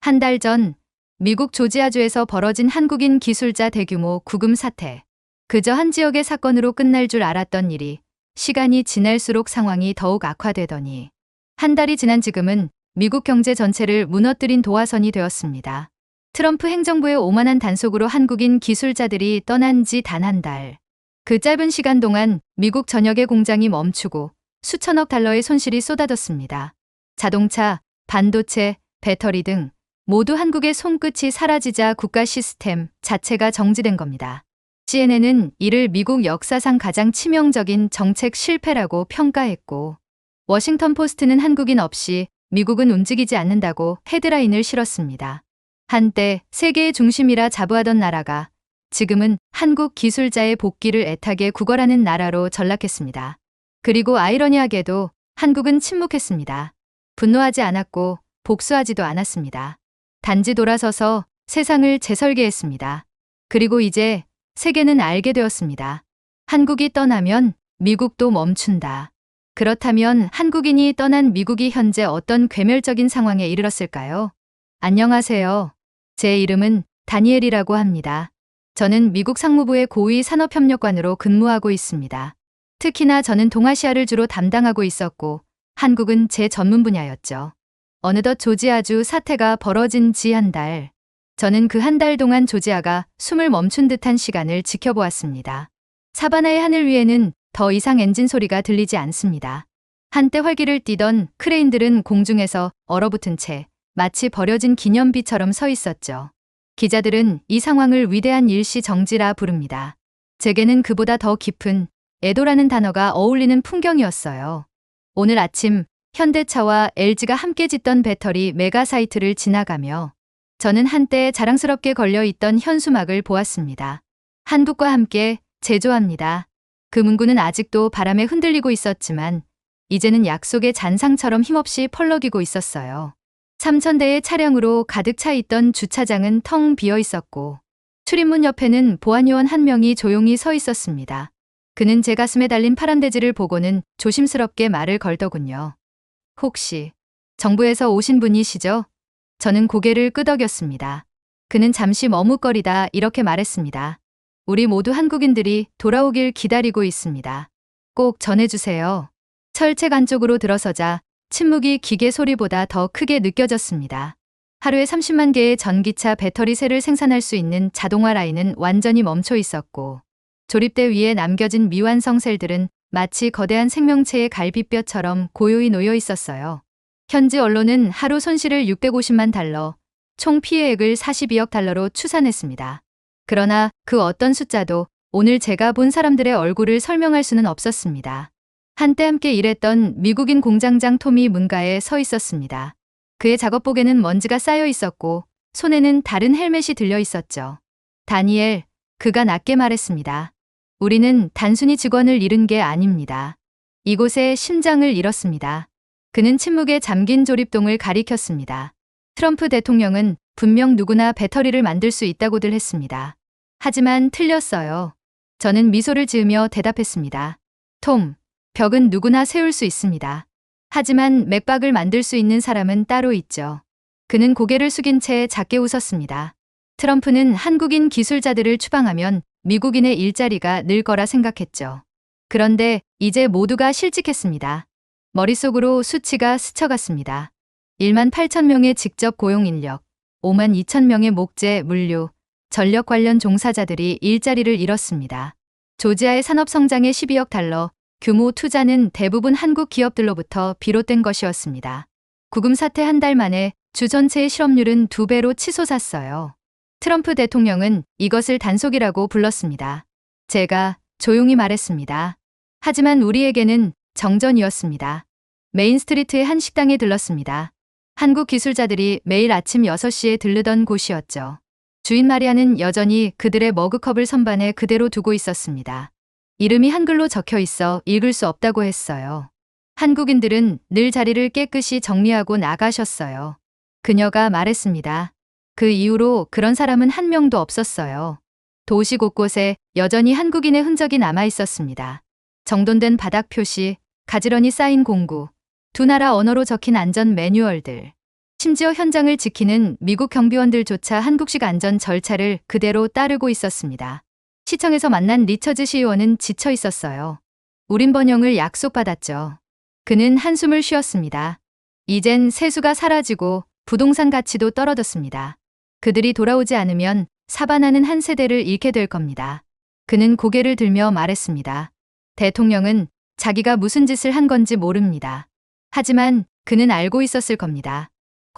한 달 전 미국 조지아주에서 벌어진 한국인 기술자 대규모 구금 사태. 그저 한 지역의 사건으로 끝날 줄 알았던 일이 시간이 지날수록 상황이 더욱 악화되더니 한 달이 지난 지금은 미국 경제 전체를 무너뜨린 도화선이 되었습니다. 트럼프 행정부의 오만한 단속으로 한국인 기술자들이 떠난 지 단 한 달. 그 짧은 시간 동안 미국 전역의 공장이 멈추고 수천억 달러의 손실이 쏟아졌습니다. 자동차, 반도체, 배터리 등 모두 한국의 손끝이 사라지자 국가 시스템 자체가 정지된 겁니다. CNN은 이를 미국 역사상 가장 치명적인 정책 실패라고 평가했고, 워싱턴 포스트는 한국인 없이 미국은 움직이지 않는다고 헤드라인을 실었습니다. 한때 세계의 중심이라 자부하던 나라가 지금은 한국 기술자의 복귀를 애타게 구걸하는 나라로 전락했습니다. 그리고 아이러니하게도 한국은 침묵했습니다. 분노하지 않았고 복수하지도 않았습니다. 단지 돌아서서 세상을 재설계했습니다. 그리고 이제 세계는 알게 되었습니다. 한국이 떠나면 미국도 멈춘다. 그렇다면 한국인이 떠난 미국이 현재 어떤 괴멸적인 상황에 이르렀을까요? 안녕하세요. 제 이름은 다니엘이라고 합니다. 저는 미국 상무부의 고위 산업협력관으로 근무하고 있습니다. 특히나 저는 동아시아를 주로 담당하고 있었고 한국은 제 전문 분야였죠. 어느덧 조지아주 사태가 벌어진 지 한 달. 저는 그 한 달 동안 조지아가 숨을 멈춘 듯한 시간을 지켜보았습니다. 사바나의 하늘 위에는 더 이상 엔진 소리가 들리지 않습니다. 한때 활기를 띠던 크레인들은 공중에서 얼어붙은 채 마치 버려진 기념비처럼 서 있었죠. 기자들은 이 상황을 위대한 일시 정지라 부릅니다. 제게는 그보다 더 깊은 애도라는 단어가 어울리는 풍경이었어요. 오늘 아침 현대차와 LG가 함께 짓던 배터리 메가사이트를 지나가며 저는 한때 자랑스럽게 걸려있던 현수막을 보았습니다. 한국과 함께 제조합니다. 그 문구는 아직도 바람에 흔들리고 있었지만 이제는 약속의 잔상처럼 힘없이 펄럭이고 있었어요. 3,000대의 차량으로 가득 차 있던 주차장은 텅 비어 있었고 출입문 옆에는 보안요원 한 명이 조용히 서 있었습니다. 그는 제 가슴에 달린 파란 대지를 보고는 조심스럽게 말을 걸더군요. 혹시 정부에서 오신 분이시죠? 저는 고개를 끄덕였습니다. 그는 잠시 머뭇거리다 이렇게 말했습니다. 우리 모두 한국인들이 돌아오길 기다리고 있습니다. 꼭 전해주세요. 철책 안쪽으로 들어서자 침묵이 기계 소리보다 더 크게 느껴졌습니다. 하루에 30만 개의 전기차 배터리 셀을 생산할 수 있는 자동화 라인은 완전히 멈춰 있었고 조립대 위에 남겨진 미완성 셀들은 마치 거대한 생명체의 갈비뼈처럼 고요히 놓여 있었어요. 현지 언론은 하루 손실을 650만 달러, 총 피해액을 42억 달러로 추산했습니다. 그러나 그 어떤 숫자도 오늘 제가 본 사람들의 얼굴을 설명할 수는 없었습니다. 한때 함께 일했던 미국인 공장장 톰이 문가에 서 있었습니다. 그의 작업복에는 먼지가 쌓여 있었고 손에는 다른 헬멧이 들려 있었죠. 다니엘, 그가 낮게 말했습니다. 우리는 단순히 직원을 잃은 게 아닙니다. 이곳에 심장을 잃었습니다. 그는 침묵에 잠긴 조립동을 가리켰습니다. 트럼프 대통령은 분명 누구나 배터리를 만들 수 있다고들 했습니다. 하지만 틀렸어요. 저는 미소를 지으며 대답했습니다. 톰, 벽은 누구나 세울 수 있습니다. 하지만 맥박을 만들 수 있는 사람은 따로 있죠. 그는 고개를 숙인 채 작게 웃었습니다. 트럼프는 한국인 기술자들을 추방하면 미국인의 일자리가 늘 거라 생각했죠. 그런데 이제 모두가 실직했습니다. 머릿속으로 수치가 스쳐갔습니다. 1만 8천 명의 직접 고용 인력, 5만 2천 명의 목재, 물류, 전력 관련 종사자들이 일자리를 잃었습니다. 조지아의 산업 성장의 12억 달러 규모 투자는 대부분 한국 기업들로부터 비롯된 것이었습니다. 구금 사태 한 달 만에 주 전체의 실업률은 2배로 치솟았어요. 트럼프 대통령은 이것을 단속이라고 불렀습니다. 제가 조용히 말했습니다. 하지만 우리에게는 정전이었습니다. 메인스트리트의 한 식당에 들렀습니다. 한국 기술자들이 매일 아침 6시에 들르던 곳이었죠. 주인 마리아는 여전히 그들의 머그컵을 선반에 그대로 두고 있었습니다. 이름이 한글로 적혀 있어 읽을 수 없다고 했어요. 한국인들은 늘 자리를 깨끗이 정리하고 나가셨어요. 그녀가 말했습니다. 그 이후로 그런 사람은 한 명도 없었어요. 도시 곳곳에 여전히 한국인의 흔적이 남아 있었습니다. 정돈된 바닥 표시, 가지런히 쌓인 공구, 두 나라 언어로 적힌 안전 매뉴얼들. 심지어 현장을 지키는 미국 경비원들조차 한국식 안전 절차를 그대로 따르고 있었습니다. 시청에서 만난 리처즈 시의원은 지쳐 있었어요. 우린 번영을 약속받았죠. 그는 한숨을 쉬었습니다. 이젠 세수가 사라지고 부동산 가치도 떨어졌습니다. 그들이 돌아오지 않으면 사바나는 한 세대를 잃게 될 겁니다. 그는 고개를 들며 말했습니다. 대통령은 자기가 무슨 짓을 한 건지 모릅니다. 하지만 그는 알고 있었을 겁니다.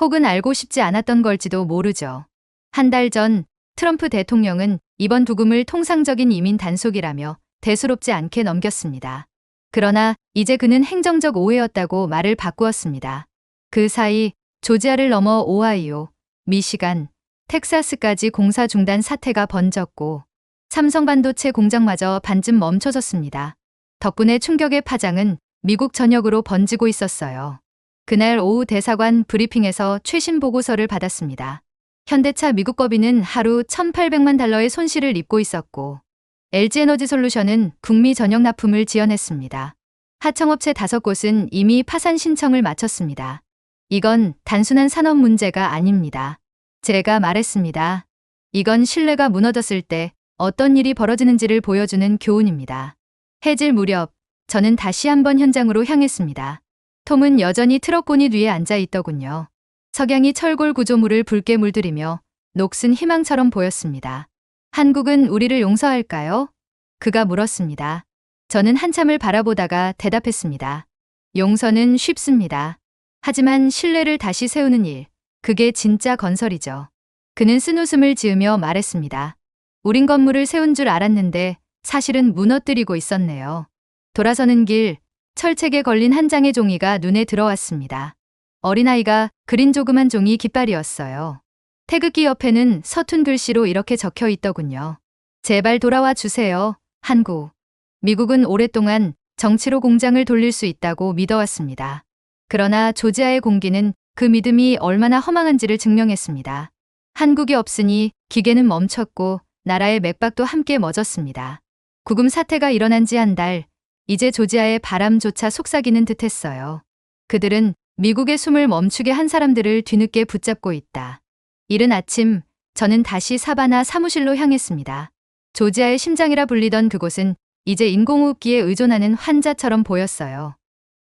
혹은 알고 싶지 않았던 걸지도 모르죠. 한 달 전 트럼프 대통령은 이번 부금을 통상적인 이민 단속이라며 대수롭지 않게 넘겼습니다. 그러나 이제 그는 행정적 오해였다고 말을 바꾸었습니다. 그 사이 조지아를 넘어 오하이오, 미시간, 텍사스까지 공사 중단 사태가 번졌고 삼성반도체 공장마저 반쯤 멈춰졌습니다. 덕분에 충격의 파장은 미국 전역으로 번지고 있었어요. 그날 오후 대사관 브리핑에서 최신 보고서를 받았습니다. 현대차 미국 법인은 하루 1,800만 달러의 손실을 입고 있었고 LG에너지솔루션은 북미 전역 납품을 지연했습니다. 하청업체 5곳은 이미 파산 신청을 마쳤습니다. 이건 단순한 산업 문제가 아닙니다. 제가 말했습니다. 이건 신뢰가 무너졌을 때 어떤 일이 벌어지는지를 보여주는 교훈입니다. 해질 무렵 저는 다시 한번 현장으로 향했습니다. 톰은 여전히 트럭 보닛 위에 앉아 있더군요. 석양이 철골 구조물을 붉게 물들이며 녹슨 희망처럼 보였습니다. 한국은 우리를 용서할까요? 그가 물었습니다. 저는 한참을 바라보다가 대답했습니다. 용서는 쉽습니다. 하지만 신뢰를 다시 세우는 일, 그게 진짜 건설이죠. 그는 쓴웃음을 지으며 말했습니다. 우린 건물을 세운 줄 알았는데 사실은 무너뜨리고 있었네요. 돌아서는 길, 철책에 걸린 한 장의 종이가 눈에 들어왔습니다. 어린아이가 그린 조그만 종이 깃발이었어요. 태극기 옆에는 서툰 글씨로 이렇게 적혀 있더군요. 제발 돌아와 주세요, 한국. 미국은 오랫동안 정치로 공장을 돌릴 수 있다고 믿어왔습니다. 그러나 조지아의 공기는 그 믿음이 얼마나 허망한지를 증명했습니다. 한국이 없으니 기계는 멈췄고 나라의 맥박도 함께 멎었습니다. 구금 사태가 일어난 지 한 달, 이제 조지아의 바람조차 속삭이는 듯했어요. 그들은 미국의 숨을 멈추게 한 사람들을 뒤늦게 붙잡고 있다. 이른 아침, 저는 다시 사바나 사무실로 향했습니다. 조지아의 심장이라 불리던 그곳은 이제 인공호흡기에 의존하는 환자처럼 보였어요.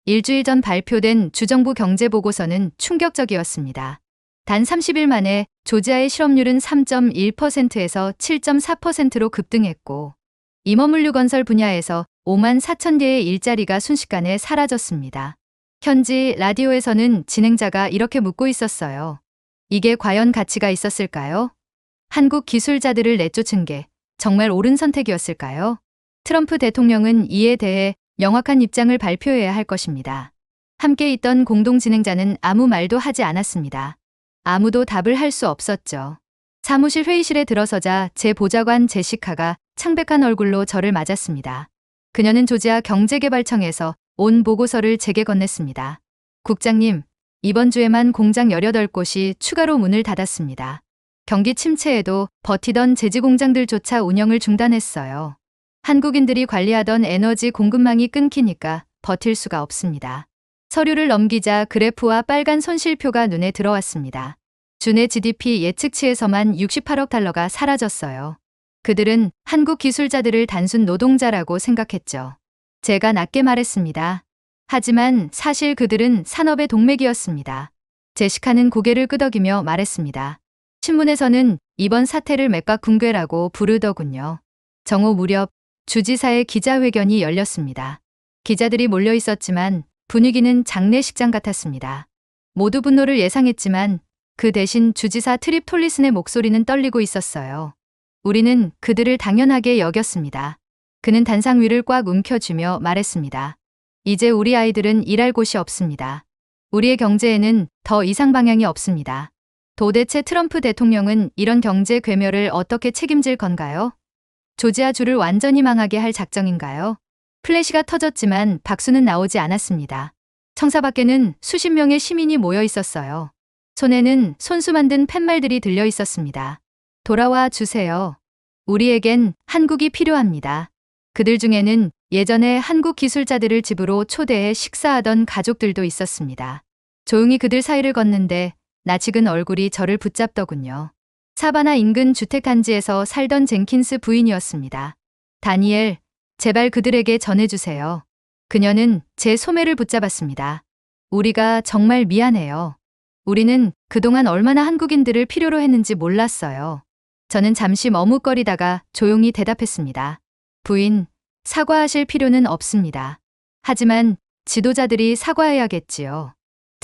일주일 전 발표된 주정부 경제보고서는 충격적이었습니다. 단 30일 만에 조지아의 실업률은 3.1%에서 7.4%로 급등했고 임업물류 건설 분야에서 5만 4천 개의 일자리가 순식간에 사라졌습니다. 현지 라디오에서는 진행자가 이렇게 묻고 있었어요. 이게 과연 가치가 있었을까요? 한국 기술자들을 내쫓은 게 정말 옳은 선택이었을까요? 트럼프 대통령은 이에 대해 명확한 입장을 발표해야 할 것입니다. 함께 있던 공동 진행자는 아무 말도 하지 않았습니다. 아무도 답을 할 수 없었죠. 사무실 회의실에 들어서자 제 보좌관 제시카가 창백한 얼굴로 저를 맞았습니다. 그녀는 조지아 경제개발청에서 온 보고서를 제게 건넸습니다. 국장님, 이번 주에만 공장 18곳이 추가로 문을 닫았습니다. 경기 침체에도 버티던 제지공장들조차 운영을 중단했어요. 한국인들이 관리하던 에너지 공급망이 끊기니까 버틸 수가 없습니다. 서류를 넘기자 그래프와 빨간 손실표가 눈에 들어왔습니다. 주내 GDP 예측치에서만 68억 달러가 사라졌어요. 그들은 한국 기술자들을 단순 노동자라고 생각했죠. 제가 낮게 말했습니다. 하지만 사실 그들은 산업의 동맥이었습니다. 제시카는 고개를 끄덕이며 말했습니다. 신문에서는 이번 사태를 맥박 붕괴라고 부르더군요. 정오 무렵 주지사의 기자회견이 열렸습니다. 기자들이 몰려 있었지만 분위기는 장례식장 같았습니다. 모두 분노를 예상했지만 그 대신 주지사 트립 톨리슨의 목소리는 떨리고 있었어요. 우리는 그들을 당연하게 여겼습니다. 그는 단상 위를 꽉 움켜쥐며 말했습니다. 이제 우리 아이들은 일할 곳이 없습니다. 우리의 경제에는 더 이상 방향이 없습니다. 도대체 트럼프 대통령은 이런 경제 괴멸을 어떻게 책임질 건가요? 조지아주를 완전히 망하게 할 작정인가요? 플래시가 터졌지만 박수는 나오지 않았습니다. 청사 밖에는 수십 명의 시민이 모여 있었어요. 손에는 손수 만든 팻말들이 들려 있었습니다. 돌아와 주세요. 우리에겐 한국이 필요합니다. 그들 중에는 예전에 한국 기술자들을 집으로 초대해 식사하던 가족들도 있었습니다. 조용히 그들 사이를 걷는데 낯익은 얼굴이 저를 붙잡더군요. 사바나 인근 주택단지에서 살던 젠킨스 부인이었습니다. 다니엘, 제발 그들에게 전해주세요. 그녀는 제 소매를 붙잡았습니다. 우리가 정말 미안해요. 우리는 그동안 얼마나 한국인들을 필요로 했는지 몰랐어요. 저는 잠시 머뭇거리다가 조용히 대답했습니다. 부인, 사과하실 필요는 없습니다. 하지만 지도자들이 사과해야겠지요.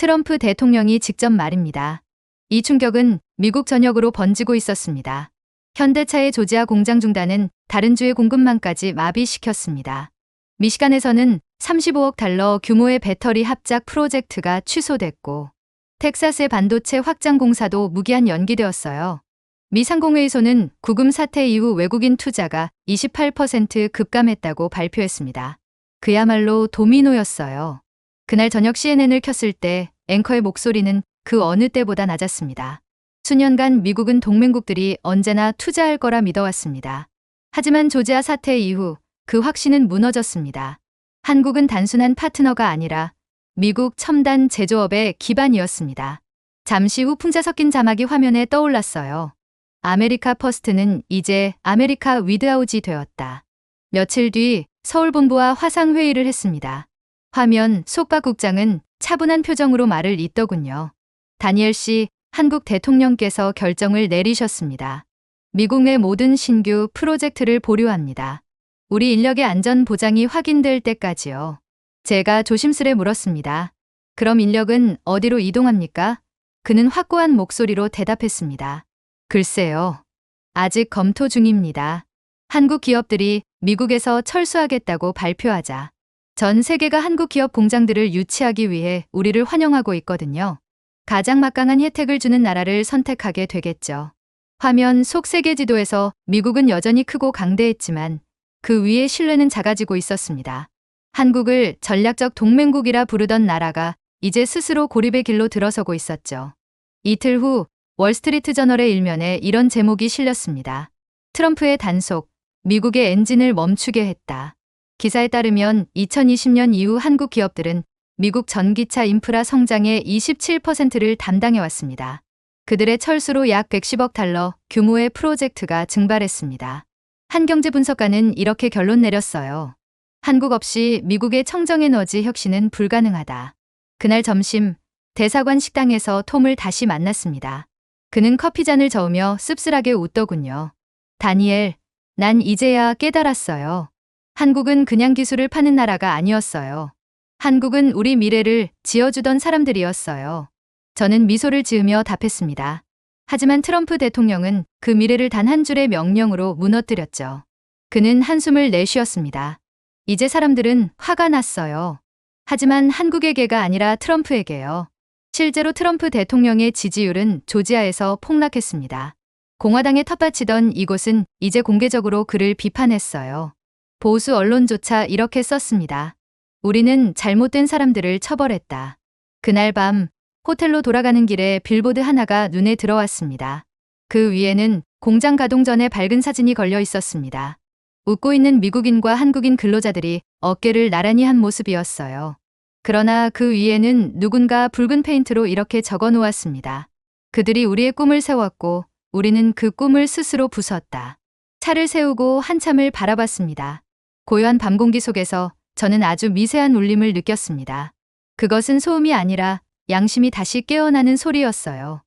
트럼프 대통령이 직접 말입니다. 이 충격은 미국 전역으로 번지고 있었습니다. 현대차의 조지아 공장 중단은 다른 주의 공급망까지 마비시켰습니다. 미시간에서는 35억 달러 규모의 배터리 합작 프로젝트가 취소됐고, 텍사스의 반도체 확장 공사도 무기한 연기되었어요. 미 상공회의소는 구금 사태 이후 외국인 투자가 28% 급감했다고 발표했습니다. 그야말로 도미노였어요. 그날 저녁 CNN을 켰을 때 앵커의 목소리는 그 어느 때보다 낮았습니다. 수년간 미국은 동맹국들이 언제나 투자할 거라 믿어왔습니다. 하지만 조지아 사태 이후 그 확신은 무너졌습니다. 한국은 단순한 파트너가 아니라 미국 첨단 제조업의 기반이었습니다. 잠시 후 풍자 섞인 자막이 화면에 떠올랐어요. 아메리카 퍼스트는 이제 아메리카 위드아웃이 되었다. 며칠 뒤 서울 본부와 화상회의를 했습니다. 화면 속박 국장은 차분한 표정으로 말을 잇더군요. 다니엘 씨, 한국 대통령께서 결정을 내리셨습니다. 미국 내 모든 신규 프로젝트를 보류합니다. 우리 인력의 안전 보장이 확인될 때까지요. 제가 조심스레 물었습니다. 그럼 인력은 어디로 이동합니까? 그는 확고한 목소리로 대답했습니다. 글쎄요. 아직 검토 중입니다. 한국 기업들이 미국에서 철수하겠다고 발표하자 전 세계가 한국 기업 공장들을 유치하기 위해 우리를 환영하고 있거든요. 가장 막강한 혜택을 주는 나라를 선택하게 되겠죠. 화면 속 세계 지도에서 미국은 여전히 크고 강대했지만 그 위에 신뢰는 작아지고 있었습니다. 한국을 전략적 동맹국이라 부르던 나라가 이제 스스로 고립의 길로 들어서고 있었죠. 이틀 후 월스트리트 저널의 일면에 이런 제목이 실렸습니다. 트럼프의 단속, 미국의 엔진을 멈추게 했다. 기사에 따르면 2020년 이후 한국 기업들은 미국 전기차 인프라 성장의 27%를 담당해왔습니다. 그들의 철수로 약 110억 달러 규모의 프로젝트가 증발했습니다. 한 경제 분석가는 이렇게 결론 내렸어요. 한국 없이 미국의 청정에너지 혁신은 불가능하다. 그날 점심, 대사관 식당에서 톰을 다시 만났습니다. 그는 커피잔을 저으며 씁쓸하게 웃더군요. 다니엘, 난 이제야 깨달았어요. 한국은 그냥 기술을 파는 나라가 아니었어요. 한국은 우리 미래를 지어주던 사람들이었어요. 저는 미소를 지으며 답했습니다. 하지만 트럼프 대통령은 그 미래를 단 한 줄의 명령으로 무너뜨렸죠. 그는 한숨을 내쉬었습니다. 이제 사람들은 화가 났어요. 하지만 한국에게가 아니라 트럼프에게요. 실제로 트럼프 대통령의 지지율은 조지아에서 폭락했습니다. 공화당에 텃밭이던 이곳은 이제 공개적으로 그를 비판했어요. 보수 언론조차 이렇게 썼습니다. 우리는 잘못된 사람들을 처벌했다. 그날 밤 호텔로 돌아가는 길에 빌보드 하나가 눈에 들어왔습니다. 그 위에는 공장 가동 전에 밝은 사진이 걸려 있었습니다. 웃고 있는 미국인과 한국인 근로자들이 어깨를 나란히 한 모습이었어요. 그러나 그 위에는 누군가 붉은 페인트로 이렇게 적어 놓았습니다. 그들이 우리의 꿈을 세웠고 우리는 그 꿈을 스스로 부쉈다. 차를 세우고 한참을 바라봤습니다. 고요한 밤 공기 속에서 저는 아주 미세한 울림을 느꼈습니다. 그것은 소음이 아니라 양심이 다시 깨어나는 소리였어요.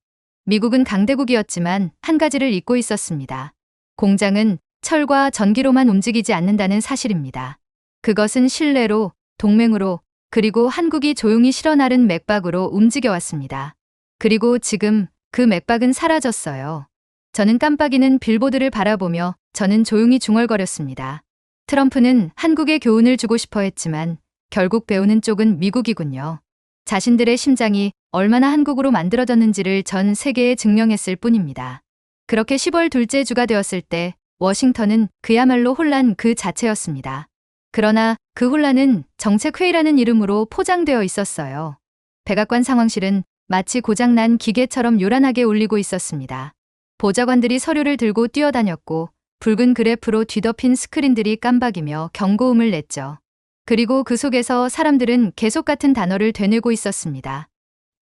미국은 강대국이었지만 한 가지를 잊고 있었습니다. 공장은 철과 전기로만 움직이지 않는다는 사실입니다. 그것은 신뢰로, 동맹으로, 그리고 한국이 조용히 실어나른 맥박으로 움직여왔습니다. 그리고 지금 그 맥박은 사라졌어요. 저는 깜빡이는 빌보드를 바라보며 저는 조용히 중얼거렸습니다. 트럼프는 한국에 교훈을 주고 싶어 했지만 결국 배우는 쪽은 미국이군요. 자신들의 심장이 얼마나 한국으로 만들어졌는지를 전 세계에 증명했을 뿐입니다. 그렇게 10월 둘째 주가 되었을 때 워싱턴은 그야말로 혼란 그 자체였습니다. 그러나 그 혼란은 정책회의라는 이름으로 포장되어 있었어요. 백악관 상황실은 마치 고장난 기계처럼 요란하게 울리고 있었습니다. 보좌관들이 서류를 들고 뛰어다녔고 붉은 그래프로 뒤덮인 스크린들이 깜박이며 경고음을 냈죠. 그리고 그 속에서 사람들은 계속 같은 단어를 되뇌고 있었습니다.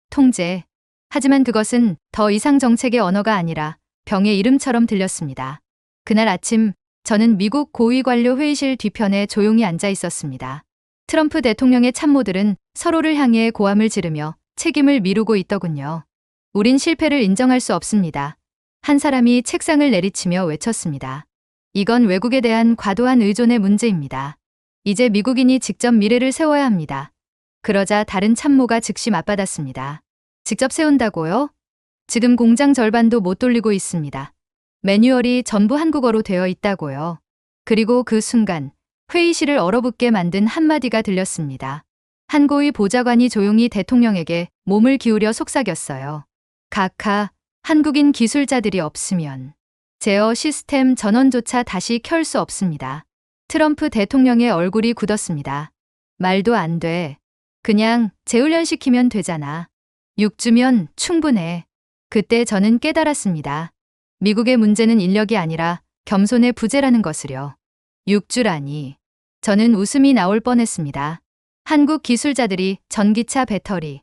통제, 하지만 그것은 더 이상 정책의 언어가 아니라 병의 이름처럼 들렸습니다. 그날 아침 저는 미국 고위 관료 회의실 뒤편에 조용히 앉아 있었습니다. 트럼프 대통령의 참모들은 서로를 향해 고함을 지르며 책임을 미루고 있더군요. 우린 실패를 인정할 수 없습니다. 한 사람이 책상을 내리치며 외쳤습니다. 이건 외국에 대한 과도한 의존의 문제입니다. 이제 미국인이 직접 미래를 세워야 합니다. 그러자 다른 참모가 즉시 맞받았습니다. 직접 세운다고요? 지금 공장 절반도 못 돌리고 있습니다. 매뉴얼이 전부 한국어로 되어 있다고요. 그리고 그 순간 회의실을 얼어붙게 만든 한마디가 들렸습니다. 한 고위 보좌관이 조용히 대통령에게 몸을 기울여 속삭였어요. 각하, 한국인 기술자들이 없으면 제어 시스템 전원조차 다시 켤 수 없습니다. 트럼프 대통령의 얼굴이 굳었습니다. 말도 안 돼. 그냥 재훈련시키면 되잖아. 6주면 충분해. 그때 저는 깨달았습니다. 미국의 문제는 인력이 아니라 겸손의 부재라는 것을요. 6주라니. 저는 웃음이 나올 뻔했습니다. 한국 기술자들이 전기차 배터리,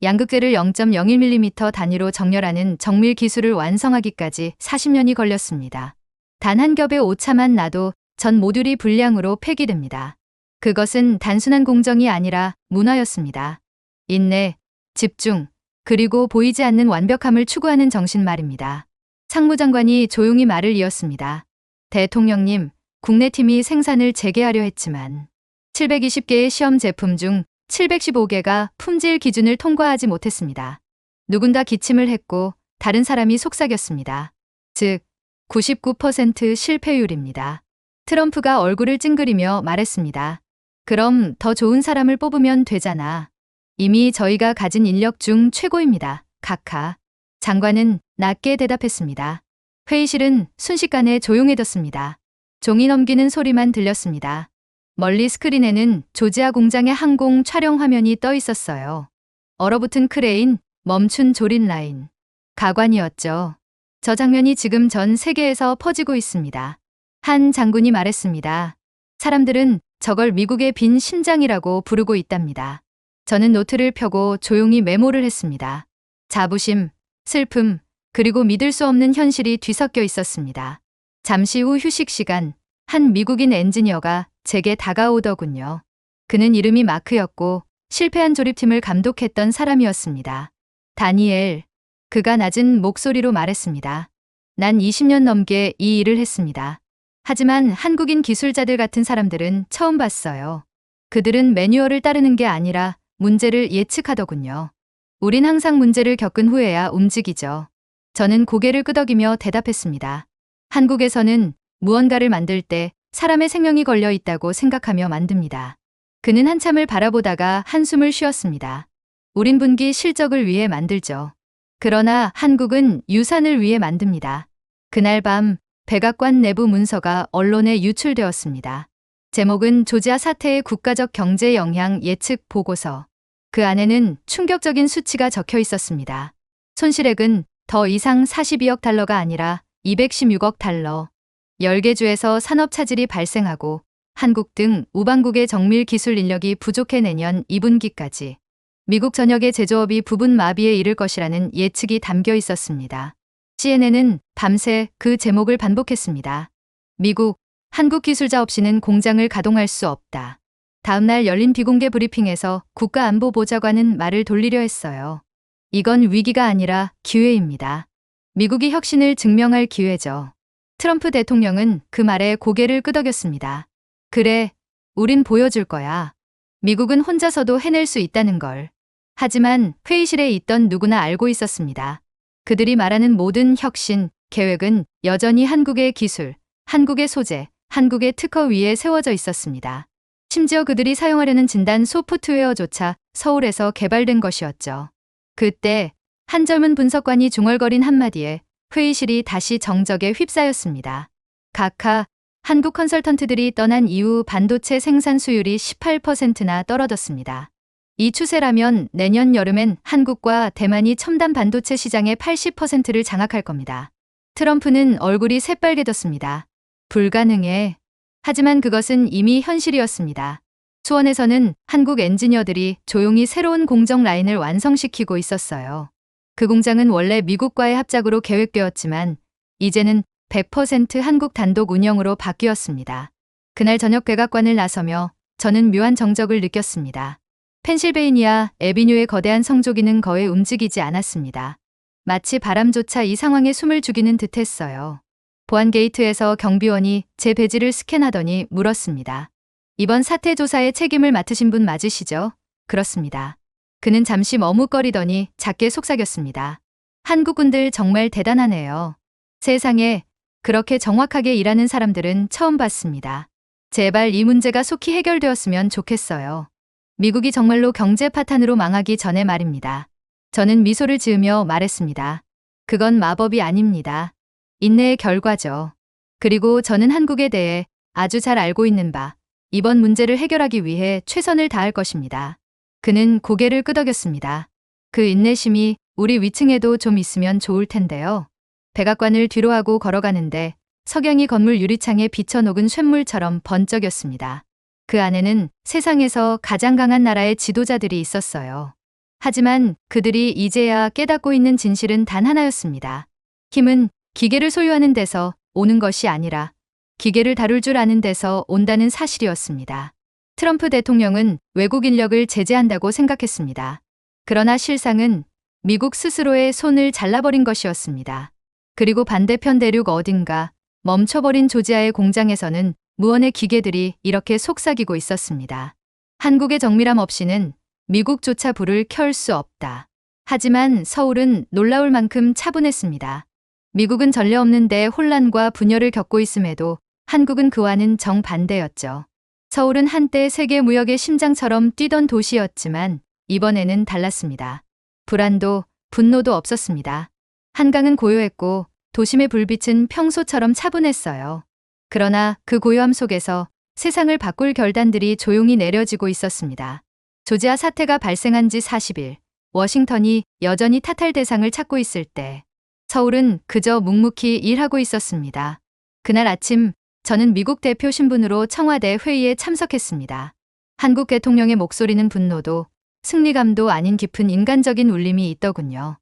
양극재를 0.01mm 단위로 정렬하는 정밀 기술을 완성하기까지 40년이 걸렸습니다. 단 한 겹의 오차만 나도 전 모듈이 불량으로 폐기됩니다. 그것은 단순한 공정이 아니라 문화였습니다. 인내, 집중, 그리고 보이지 않는 완벽함을 추구하는 정신 말입니다. 상무장관이 조용히 말을 이었습니다. 대통령님, 국내 팀이 생산을 재개하려 했지만 720개의 시험 제품 중 715개가 품질 기준을 통과하지 못했습니다. 누군가 기침을 했고 다른 사람이 속삭였습니다. 즉, 99% 실패율입니다. 트럼프가 얼굴을 찡그리며 말했습니다. 그럼 더 좋은 사람을 뽑으면 되잖아. 이미 저희가 가진 인력 중 최고입니다. 각하. 장관은 낮게 대답했습니다. 회의실은 순식간에 조용해졌습니다. 종이 넘기는 소리만 들렸습니다. 멀리 스크린에는 조지아 공장의 항공 촬영 화면이 떠 있었어요. 얼어붙은 크레인, 멈춘 조린 라인. 가관이었죠. 저 장면이 지금 전 세계에서 퍼지고 있습니다. 한 장군이 말했습니다. 사람들은 저걸 미국의 빈 심장이라고 부르고 있답니다. 저는 노트를 펴고 조용히 메모를 했습니다. 자부심, 슬픔, 그리고 믿을 수 없는 현실이 뒤섞여 있었습니다. 잠시 후 휴식 시간, 한 미국인 엔지니어가 제게 다가오더군요. 그는 이름이 마크였고 실패한 조립팀을 감독했던 사람이었습니다. 다니엘, 그가 낮은 목소리로 말했습니다. 난 20년 넘게 이 일을 했습니다. 하지만 한국인 기술자들 같은 사람들은 처음 봤어요. 그들은 매뉴얼을 따르는 게 아니라 문제를 예측하더군요. 우린 항상 문제를 겪은 후에야 움직이죠. 저는 고개를 끄덕이며 대답했습니다. 한국에서는 무언가를 만들 때 사람의 생명이 걸려 있다고 생각하며 만듭니다. 그는 한참을 바라보다가 한숨을 쉬었습니다. 우린 분기 실적을 위해 만들죠. 그러나 한국은 유산을 위해 만듭니다. 그날 밤 백악관 내부 문서가 언론에 유출되었습니다. 제목은 조지아 사태의 국가적 경제 영향 예측 보고서. 그 안에는 충격적인 수치가 적혀 있었습니다. 손실액은 더 이상 42억 달러가 아니라 216억 달러. 10개 주에서 산업 차질이 발생하고 한국 등 우방국의 정밀 기술 인력이 부족해 내년 2분기까지 미국 전역의 제조업이 부분 마비에 이를 것이라는 예측이 담겨 있었습니다. CNN은 밤새 그 제목을 반복했습니다. 미국, 한국 기술자 없이는 공장을 가동할 수 없다. 다음 날 열린 비공개 브리핑에서 국가안보보좌관은 말을 돌리려 했어요. 이건 위기가 아니라 기회입니다. 미국이 혁신을 증명할 기회죠. 트럼프 대통령은 그 말에 고개를 끄덕였습니다. 그래, 우린 보여줄 거야. 미국은 혼자서도 해낼 수 있다는 걸. 하지만 회의실에 있던 누구나 알고 있었습니다. 그들이 말하는 모든 혁신, 계획은 여전히 한국의 기술, 한국의 소재, 한국의 특허 위에 세워져 있었습니다. 심지어 그들이 사용하려는 진단 소프트웨어조차 서울에서 개발된 것이었죠. 그때 한 젊은 분석관이 중얼거린 한마디에 회의실이 다시 정적에 휩싸였습니다. 각하, 한국 컨설턴트들이 떠난 이후 반도체 생산 수율이 18%나 떨어졌습니다. 이 추세라면 내년 여름엔 한국과 대만이 첨단 반도체 시장의 80%를 장악할 겁니다. 트럼프는 얼굴이 새빨개졌습니다. 불가능해. 하지만 그것은 이미 현실이었습니다. 수원에서는 한국 엔지니어들이 조용히 새로운 공정 라인을 완성시키고 있었어요. 그 공장은 원래 미국과의 합작으로 계획되었지만 이제는 100% 한국 단독 운영으로 바뀌었습니다. 그날 저녁 백악관을 나서며 저는 묘한 정적을 느꼈습니다. 펜실베이니아 애비뉴의 거대한 성조기는 거의 움직이지 않았습니다. 마치 바람조차 이 상황에 숨을 죽이는 듯했어요. 보안 게이트에서 경비원이 제 배지를 스캔하더니 물었습니다. 이번 사태 조사에 책임을 맡으신 분 맞으시죠? 그렇습니다. 그는 잠시 머뭇거리더니 작게 속삭였습니다. 한국군들 정말 대단하네요. 세상에 그렇게 정확하게 일하는 사람들은 처음 봤습니다. 제발 이 문제가 속히 해결되었으면 좋겠어요. 미국이 정말로 경제 파탄으로 망하기 전에 말입니다. 저는 미소를 지으며 말했습니다. 그건 마법이 아닙니다. 인내의 결과죠. 그리고 저는 한국에 대해 아주 잘 알고 있는 바, 이번 문제를 해결하기 위해 최선을 다할 것입니다. 그는 고개를 끄덕였습니다. 그 인내심이 우리 위층에도 좀 있으면 좋을 텐데요. 백악관을 뒤로 하고 걸어가는데 석양이 건물 유리창에 비쳐 녹은 쇳물처럼 번쩍였습니다. 그 안에는 세상에서 가장 강한 나라의 지도자들이 있었어요. 하지만 그들이 이제야 깨닫고 있는 진실은 단 하나였습니다. 힘은 기계를 소유하는 데서 오는 것이 아니라 기계를 다룰 줄 아는 데서 온다는 사실이었습니다. 트럼프 대통령은 외국 인력을 제재한다고 생각했습니다. 그러나 실상은 미국 스스로의 손을 잘라버린 것이었습니다. 그리고 반대편 대륙 어딘가 멈춰버린 조지아의 공장에서는 무언의 기계들이 이렇게 속삭이고 있었습니다. 한국의 정밀함 없이는 미국조차 불을 켤 수 없다. 하지만 서울은 놀라울 만큼 차분했습니다. 미국은 전례 없는데 혼란과 분열을 겪고 있음에도 한국은 그와는 정반대였죠. 서울은 한때 세계 무역의 심장처럼 뛰던 도시였지만 이번에는 달랐습니다. 불안도 분노도 없었습니다. 한강은 고요했고 도심의 불빛은 평소처럼 차분했어요. 그러나 그 고요함 속에서 세상을 바꿀 결단들이 조용히 내려지고 있었습니다. 조지아 사태가 발생한 지 40일, 워싱턴이 여전히 타탈 대상을 찾고 있을 때 서울은 그저 묵묵히 일하고 있었습니다. 그날 아침 저는 미국 대표 신분으로 청와대 회의에 참석했습니다. 한국 대통령의 목소리는 분노도 승리감도 아닌 깊은 인간적인 울림이 있더군요.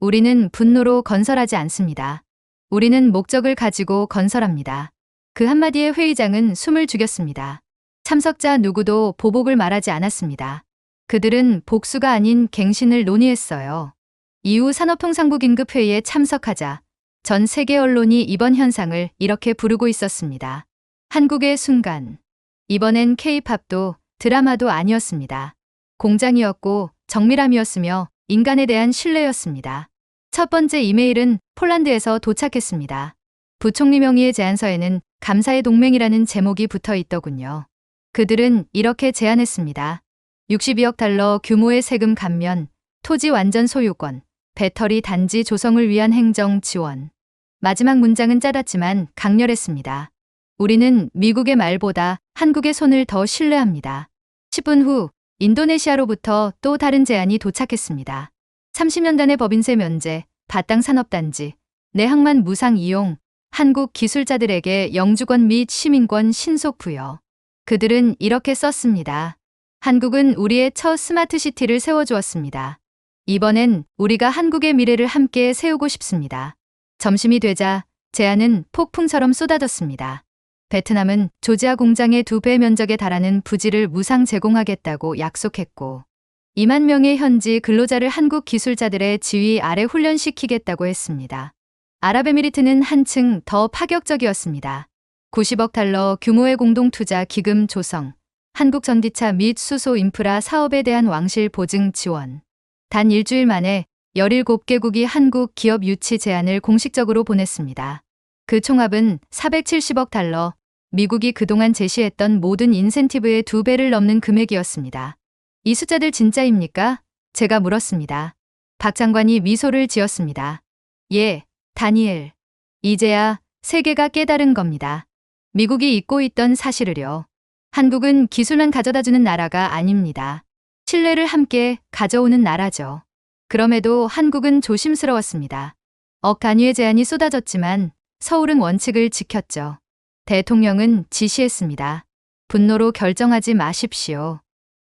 우리는 분노로 건설하지 않습니다. 우리는 목적을 가지고 건설합니다. 그 한마디에 회의장은 숨을 죽였습니다. 참석자 누구도 보복을 말하지 않았습니다. 그들은 복수가 아닌 갱신을 논의했어요. 이후 산업통상부 긴급회의에 참석하자 전 세계 언론이 이번 현상을 이렇게 부르고 있었습니다. 한국의 순간. 이번엔 K-팝도 드라마도 아니었습니다. 공장이었고 정밀함이었으며 인간에 대한 신뢰였습니다. 첫 번째 이메일은 폴란드에서 도착했습니다. 부총리 명의의 제안서에는 감사의 동맹이라는 제목이 붙어 있더군요. 그들은 이렇게 제안했습니다. 62억 달러 규모의 세금 감면, 토지 완전 소유권, 배터리 단지 조성을 위한 행정 지원. 마지막 문장은 짧았지만 강렬했습니다. 우리는 미국의 말보다 한국의 손을 더 신뢰합니다. 10분 후 인도네시아로부터 또 다른 제안이 도착했습니다. 30년간의 법인세 면제, 바땅 산업단지, 내항만 무상 이용, 한국 기술자들에게 영주권 및 시민권 신속 부여. 그들은 이렇게 썼습니다. 한국은 우리의 첫 스마트시티를 세워주었습니다. 이번엔 우리가 한국의 미래를 함께 세우고 싶습니다. 점심이 되자 제안은 폭풍처럼 쏟아졌습니다. 베트남은 조지아 공장의 2배 면적에 달하는 부지를 무상 제공하겠다고 약속했고 2만 명의 현지 근로자를 한국 기술자들의 지휘 아래 훈련시키겠다고 했습니다. 아랍에미리트는 한층 더 파격적이었습니다. 90억 달러 규모의 공동투자 기금 조성, 한국 전기차 및 수소 인프라 사업에 대한 왕실 보증 지원. 단 일주일 만에 17개국이 한국 기업 유치 제안을 공식적으로 보냈습니다. 그 총합은 470억 달러, 미국이 그동안 제시했던 모든 인센티브의 2배를 넘는 금액이었습니다. 이 숫자들 진짜입니까? 제가 물었습니다. 박 장관이 미소를 지었습니다. 예, 다니엘. 이제야 세계가 깨달은 겁니다. 미국이 잊고 있던 사실을요. 한국은 기술만 가져다주는 나라가 아닙니다. 신뢰를 함께 가져오는 나라죠. 그럼에도 한국은 조심스러웠습니다. 억 단위의 제안이 쏟아졌지만 서울은 원칙을 지켰죠. 대통령은 지시했습니다. 분노로 결정하지 마십시오.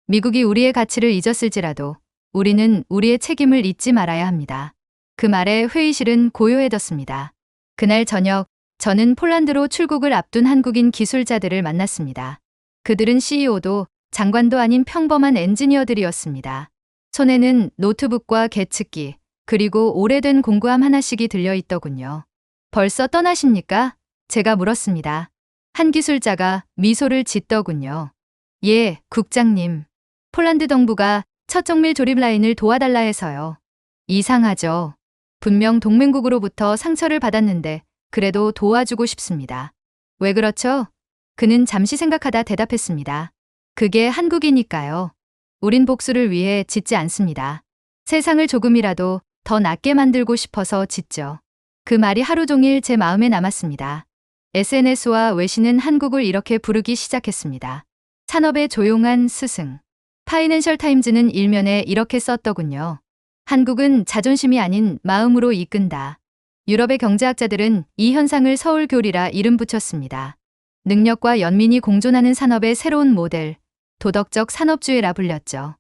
미국이 우리의 가치를 잊었을지라도 우리는 우리의 책임을 잊지 말아야 합니다. 그 말에 회의실은 고요해졌습니다. 그날 저녁 저는 폴란드로 출국을 앞둔 한국인 기술자들을 만났습니다. 그들은 CEO도 장관도 아닌 평범한 엔지니어들이었습니다. 손에는 노트북과 계측기, 그리고 오래된 공구함 하나씩이 들려있더군요. 벌써 떠나십니까? 제가 물었습니다. 한 기술자가 미소를 짓더군요. 예, 국장님. 폴란드 정부가 첫 정밀 조립 라인을 도와달라 해서요. 이상하죠. 분명 동맹국으로부터 상처를 받았는데 그래도 도와주고 싶습니다. 왜 그렇죠? 그는 잠시 생각하다 대답했습니다. 그게 한국이니까요. 우린 복수를 위해 짓지 않습니다. 세상을 조금이라도 더 낫게 만들고 싶어서 짓죠. 그 말이 하루 종일 제 마음에 남았습니다. SNS와 외신은 한국을 이렇게 부르기 시작했습니다. 산업의 조용한 스승. 파이낸셜 타임즈는 일면에 이렇게 썼더군요. 한국은 자존심이 아닌 마음으로 이끈다. 유럽의 경제학자들은 이 현상을 서울교리라 이름 붙였습니다. 능력과 연민이 공존하는 산업의 새로운 모델, 도덕적 산업주의라 불렸죠.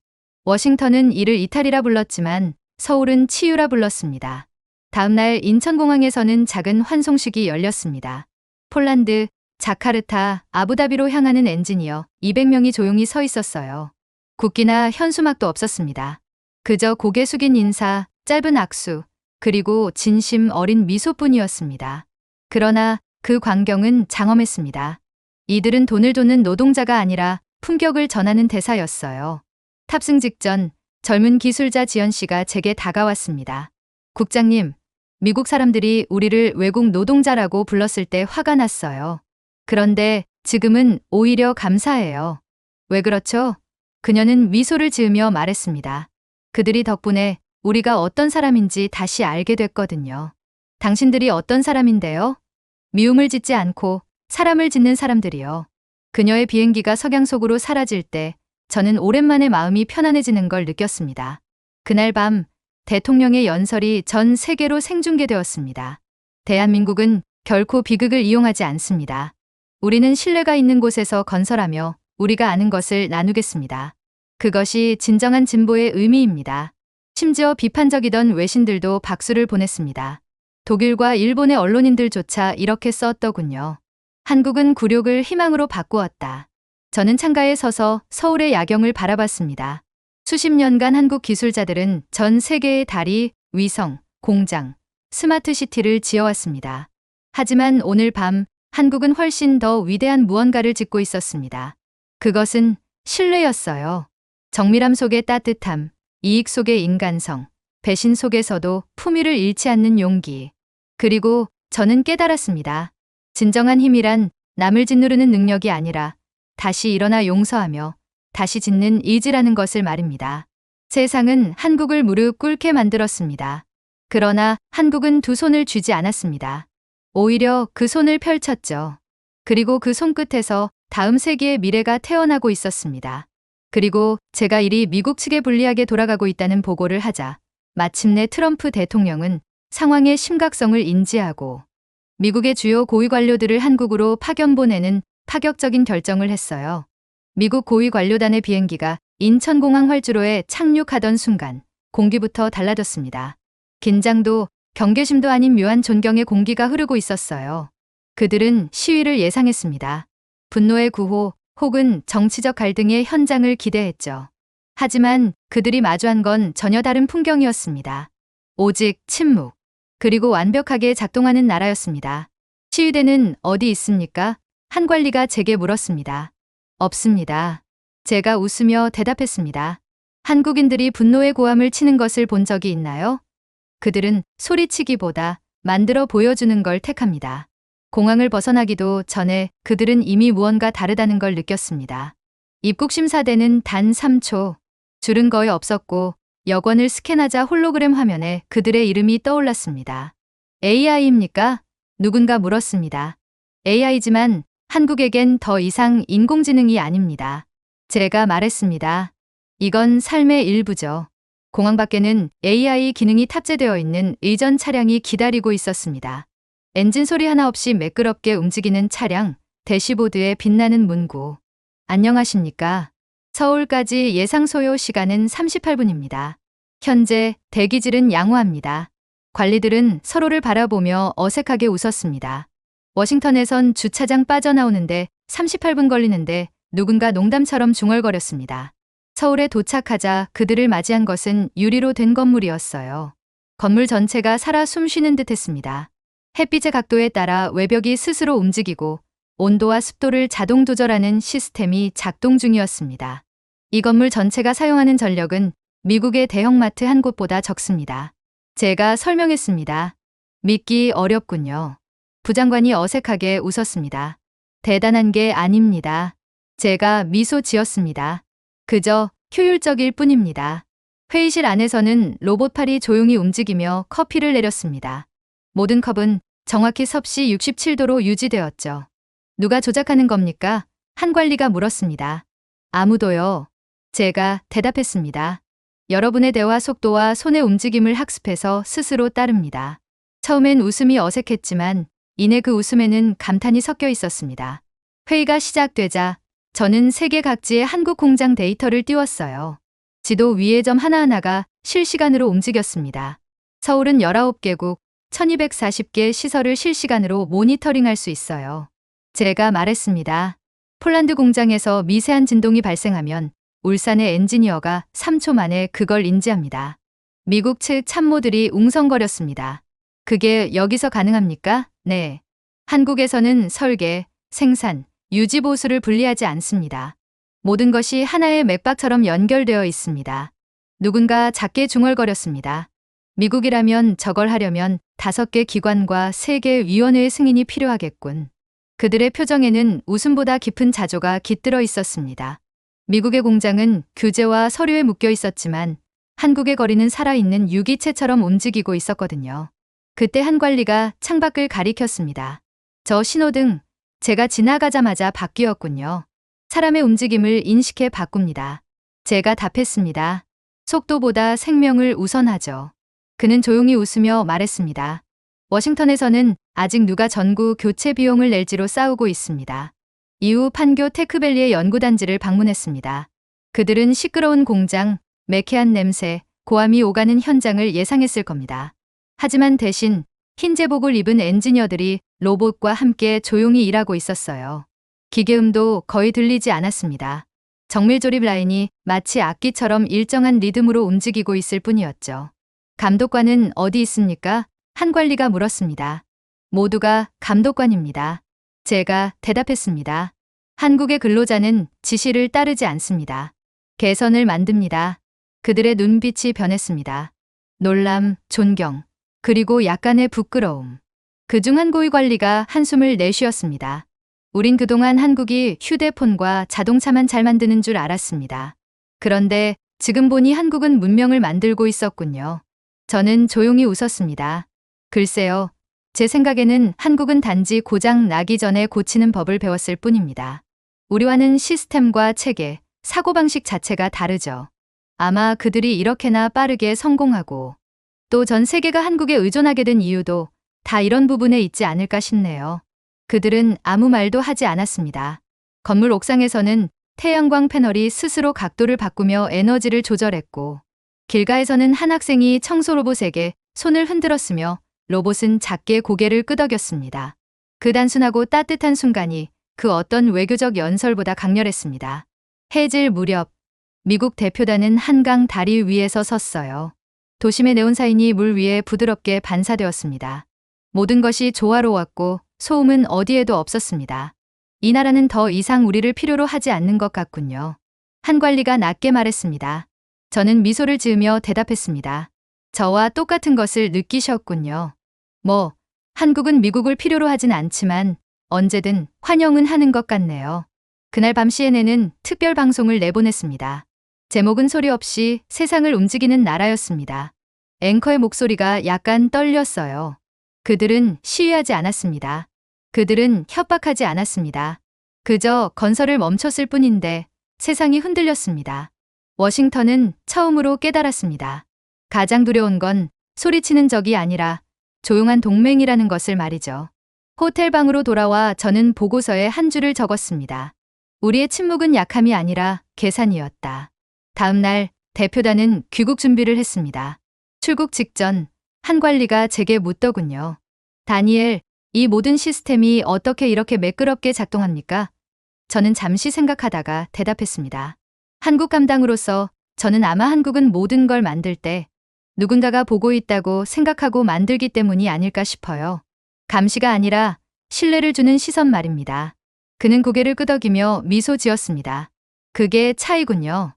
워싱턴은 이를 이탈이라 불렀지만 서울은 치유라 불렀습니다. 다음 날 인천공항에서는 작은 환송식이 열렸습니다. 폴란드, 자카르타, 아부다비로 향하는 엔지니어 200명이 조용히 서 있었어요. 국기나 현수막도 없었습니다. 그저 고개 숙인 인사, 짧은 악수, 그리고 진심 어린 미소뿐이었습니다. 그러나 그 광경은 장엄했습니다. 이들은 돈을 쫓는 노동자가 아니라 품격을 전하는 대사였어요. 탑승 직전 젊은 기술자 지연 씨가 제게 다가왔습니다. 국장님, 미국 사람들이 우리를 외국 노동자라고 불렀을 때 화가 났어요. 그런데 지금은 오히려 감사해요. 왜 그렇죠? 그녀는 미소를 지으며 말했습니다. 그들이 덕분에 우리가 어떤 사람인지 다시 알게 됐거든요. 당신들이 어떤 사람인데요? 미움을 짓지 않고 사람을 짓는 사람들이요. 그녀의 비행기가 석양 속으로 사라질 때 저는 오랜만에 마음이 편안해지는 걸 느꼈습니다. 그날 밤 대통령의 연설이 전 세계로 생중계되었습니다. 대한민국은 결코 비극을 이용하지 않습니다. 우리는 신뢰가 있는 곳에서 건설하며 우리가 아는 것을 나누겠습니다. 그것이 진정한 진보의 의미입니다. 심지어 비판적이던 외신들도 박수를 보냈습니다. 독일과 일본의 언론인들조차 이렇게 썼더군요. 한국은 굴욕을 희망으로 바꾸었다. 저는 창가에 서서 서울의 야경을 바라봤습니다. 수십 년간 한국 기술자들은 전 세계의 다리, 위성, 공장, 스마트 시티를 지어왔습니다. 하지만 오늘 밤 한국은 훨씬 더 위대한 무언가를 짓고 있었습니다. 그것은 신뢰였어요. 정밀함 속의 따뜻함, 이익 속의 인간성, 배신 속에서도 품위를 잃지 않는 용기. 그리고 저는 깨달았습니다. 진정한 힘이란 남을 짓누르는 능력이 아니라 다시 일어나 용서하며 다시 짓는 의지라는 것을 말입니다. 세상은 한국을 무릎 꿇게 만들었습니다. 그러나 한국은 두 손을 쥐지 않았습니다. 오히려 그 손을 펼쳤죠. 그리고 그 손끝에서 다음 세기의 미래가 태어나고 있었습니다. 그리고 제가 일이 미국 측에 불리하게 돌아가고 있다는 보고를 하자 마침내 트럼프 대통령은 상황의 심각성을 인지하고 미국의 주요 고위 관료들을 한국으로 파견 보내는 파격적인 결정을 했어요. 미국 고위 관료단의 비행기가 인천공항 활주로에 착륙하던 순간 공기부터 달라졌습니다. 긴장도 경계심도 아닌 묘한 존경의 공기가 흐르고 있었어요. 그들은 시위를 예상했습니다. 분노의 구호 혹은 정치적 갈등의 현장을 기대했죠. 하지만 그들이 마주한 건 전혀 다른 풍경이었습니다. 오직 침묵, 그리고 완벽하게 작동하는 나라였습니다. 시위대는 어디 있습니까? 한 관리가 제게 물었습니다. 없습니다. 제가 웃으며 대답했습니다. 한국인들이 분노의 고함을 치는 것을 본 적이 있나요? 그들은 소리치기보다 만들어 보여주는 걸 택합니다. 공항을 벗어나기도 전에 그들은 이미 무언가 다르다는 걸 느꼈습니다. 입국 심사대는 단 3초. 줄은 거의 없었고 여권을 스캔하자 홀로그램 화면에 그들의 이름이 떠올랐습니다. AI입니까? 누군가 물었습니다. AI지만 한국에겐 더 이상 인공지능이 아닙니다. 제가 말했습니다. 이건 삶의 일부죠. 공항 밖에는 AI 기능이 탑재되어 있는 의전 차량이 기다리고 있었습니다. 엔진 소리 하나 없이 매끄럽게 움직이는 차량, 대시보드에 빛나는 문구. 안녕하십니까? 서울까지 예상 소요 시간은 38분입니다. 현재 대기질은 양호합니다. 관리들은 서로를 바라보며 어색하게 웃었습니다. 워싱턴에선 주차장 빠져나오는데 38분 걸리는데 누군가 농담처럼 중얼거렸습니다. 서울에 도착하자 그들을 맞이한 것은 유리로 된 건물이었어요. 건물 전체가 살아 숨쉬는 듯 했습니다. 햇빛의 각도에 따라 외벽이 스스로 움직이고 온도와 습도를 자동 조절하는 시스템이 작동 중이었습니다. 이 건물 전체가 사용하는 전력은 미국의 대형마트 한 곳보다 적습니다. 제가 설명했습니다. 믿기 어렵군요. 부장관이 어색하게 웃었습니다. 대단한 게 아닙니다. 제가 미소 지었습니다. 그저 효율적일 뿐입니다. 회의실 안에서는 로봇팔이 조용히 움직이며 커피를 내렸습니다. 모든 컵은 정확히 섭씨 67도로 유지되었죠. 누가 조작하는 겁니까? 한 관리가 물었습니다. 아무도요. 제가 대답했습니다. 여러분의 대화 속도와 손의 움직임을 학습해서 스스로 따릅니다. 처음엔 웃음이 어색했지만 이내 그 웃음에는 감탄이 섞여 있었습니다. 회의가 시작되자 저는 세계 각지의 한국 공장 데이터를 띄웠어요. 지도 위의 점 하나하나가 실시간으로 움직였습니다. 서울은 19개국, 1240개 시설을 실시간으로 모니터링할 수 있어요. 제가 말했습니다. 폴란드 공장에서 미세한 진동이 발생하면 울산의 엔지니어가 3초 만에 그걸 인지합니다. 미국 측 참모들이 웅성거렸습니다. 그게 여기서 가능합니까? 네. 한국에서는 설계, 생산, 유지 보수를 분리하지 않습니다. 모든 것이 하나의 맥박처럼 연결되어 있습니다. 누군가 작게 중얼거렸습니다. 미국이라면 저걸 하려면 5개 기관과 3개 위원회의 승인이 필요하겠군. 그들의 표정에는 웃음보다 깊은 자조가 깃들어 있었습니다. 미국의 공장은 규제와 서류에 묶여 있었지만 한국의 거리는 살아있는 유기체처럼 움직이고 있었거든요. 그때 한 관리가 창밖을 가리켰습니다. 저 신호등, 제가 지나가자마자 바뀌었군요. 사람의 움직임을 인식해 바꿉니다. 제가 답했습니다. 속도보다 생명을 우선하죠. 그는 조용히 웃으며 말했습니다. 워싱턴에서는 아직 누가 전구 교체 비용을 낼지로 싸우고 있습니다. 이후 판교 테크밸리의 연구단지를 방문했습니다. 그들은 시끄러운 공장, 매캐한 냄새, 고함이 오가는 현장을 예상했을 겁니다. 하지만 대신 흰 제복을 입은 엔지니어들이 로봇과 함께 조용히 일하고 있었어요. 기계음도 거의 들리지 않았습니다. 정밀조립 라인이 마치 악기처럼 일정한 리듬으로 움직이고 있을 뿐이었죠. 감독관은 어디 있습니까? 한 관리가 물었습니다. 모두가 감독관입니다. 제가 대답했습니다. 한국의 근로자는 지시를 따르지 않습니다. 개선을 만듭니다. 그들의 눈빛이 변했습니다. 놀람, 존경, 그리고 약간의 부끄러움. 그중 한 고위 관리가 한숨을 내쉬었습니다. 우린 그동안 한국이 휴대폰과 자동차만 잘 만드는 줄 알았습니다. 그런데 지금 보니 한국은 문명을 만들고 있었군요. 저는 조용히 웃었습니다. 글쎄요. 제 생각에는 한국은 단지 고장 나기 전에 고치는 법을 배웠을 뿐입니다. 우리와는 시스템과 체계, 사고방식 자체가 다르죠. 아마 그들이 이렇게나 빠르게 성공하고 또 전 세계가 한국에 의존하게 된 이유도 다 이런 부분에 있지 않을까 싶네요. 그들은 아무 말도 하지 않았습니다. 건물 옥상에서는 태양광 패널이 스스로 각도를 바꾸며 에너지를 조절했고 길가에서는 한 학생이 청소 로봇에게 손을 흔들었으며 로봇은 작게 고개를 끄덕였습니다. 그 단순하고 따뜻한 순간이 그 어떤 외교적 연설보다 강렬했습니다. 해질 무렵 미국 대표단은 한강 다리 위에서 섰어요. 도심의 네온사인이 물 위에 부드럽게 반사되었습니다. 모든 것이 조화로웠고 소음은 어디에도 없었습니다. 이 나라는 더 이상 우리를 필요로 하지 않는 것 같군요. 한 관리가 낮게 말했습니다. 저는 미소를 지으며 대답했습니다. 저와 똑같은 것을 느끼셨군요. 한국은 미국을 필요로 하진 않지만 언제든 환영은 하는 것 같네요. 그날 밤 CNN은 특별 방송을 내보냈습니다. 제목은 소리 없이 세상을 움직이는 나라였습니다. 앵커의 목소리가 약간 떨렸어요. 그들은 시위하지 않았습니다. 그들은 협박하지 않았습니다. 그저 건설을 멈췄을 뿐인데 세상이 흔들렸습니다. 워싱턴은 처음으로 깨달았습니다. 가장 두려운 건 소리치는 적이 아니라 조용한 동맹이라는 것을 말이죠. 호텔 방으로 돌아와 저는 보고서에 한 줄을 적었습니다. 우리의 침묵은 약함이 아니라 계산이었다. 다음 날 대표단은 귀국 준비를 했습니다. 출국 직전 한 관리가 제게 묻더군요. 다니엘, 이 모든 시스템이 어떻게 이렇게 매끄럽게 작동합니까? 저는 잠시 생각하다가 대답했습니다. 한국 감당으로서 저는 아마 한국은 모든 걸 만들 때 누군가가 보고 있다고 생각하고 만들기 때문이 아닐까 싶어요. 감시가 아니라 신뢰를 주는 시선 말입니다. 그는 고개를 끄덕이며 미소 지었습니다. 그게 차이군요.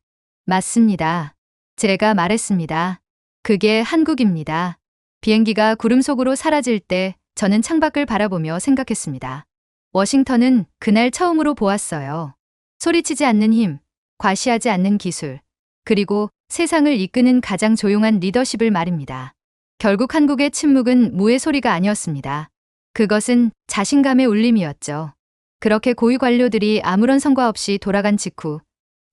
맞습니다. 제가 말했습니다. 그게 한국입니다. 비행기가 구름 속으로 사라질 때 저는 창밖을 바라보며 생각했습니다. 워싱턴은 그날 처음으로 보았어요. 소리치지 않는 힘, 과시하지 않는 기술, 그리고 세상을 이끄는 가장 조용한 리더십을 말입니다. 결국 한국의 침묵은 무의 소리가 아니었습니다. 그것은 자신감의 울림이었죠. 그렇게 고위 관료들이 아무런 성과 없이 돌아간 직후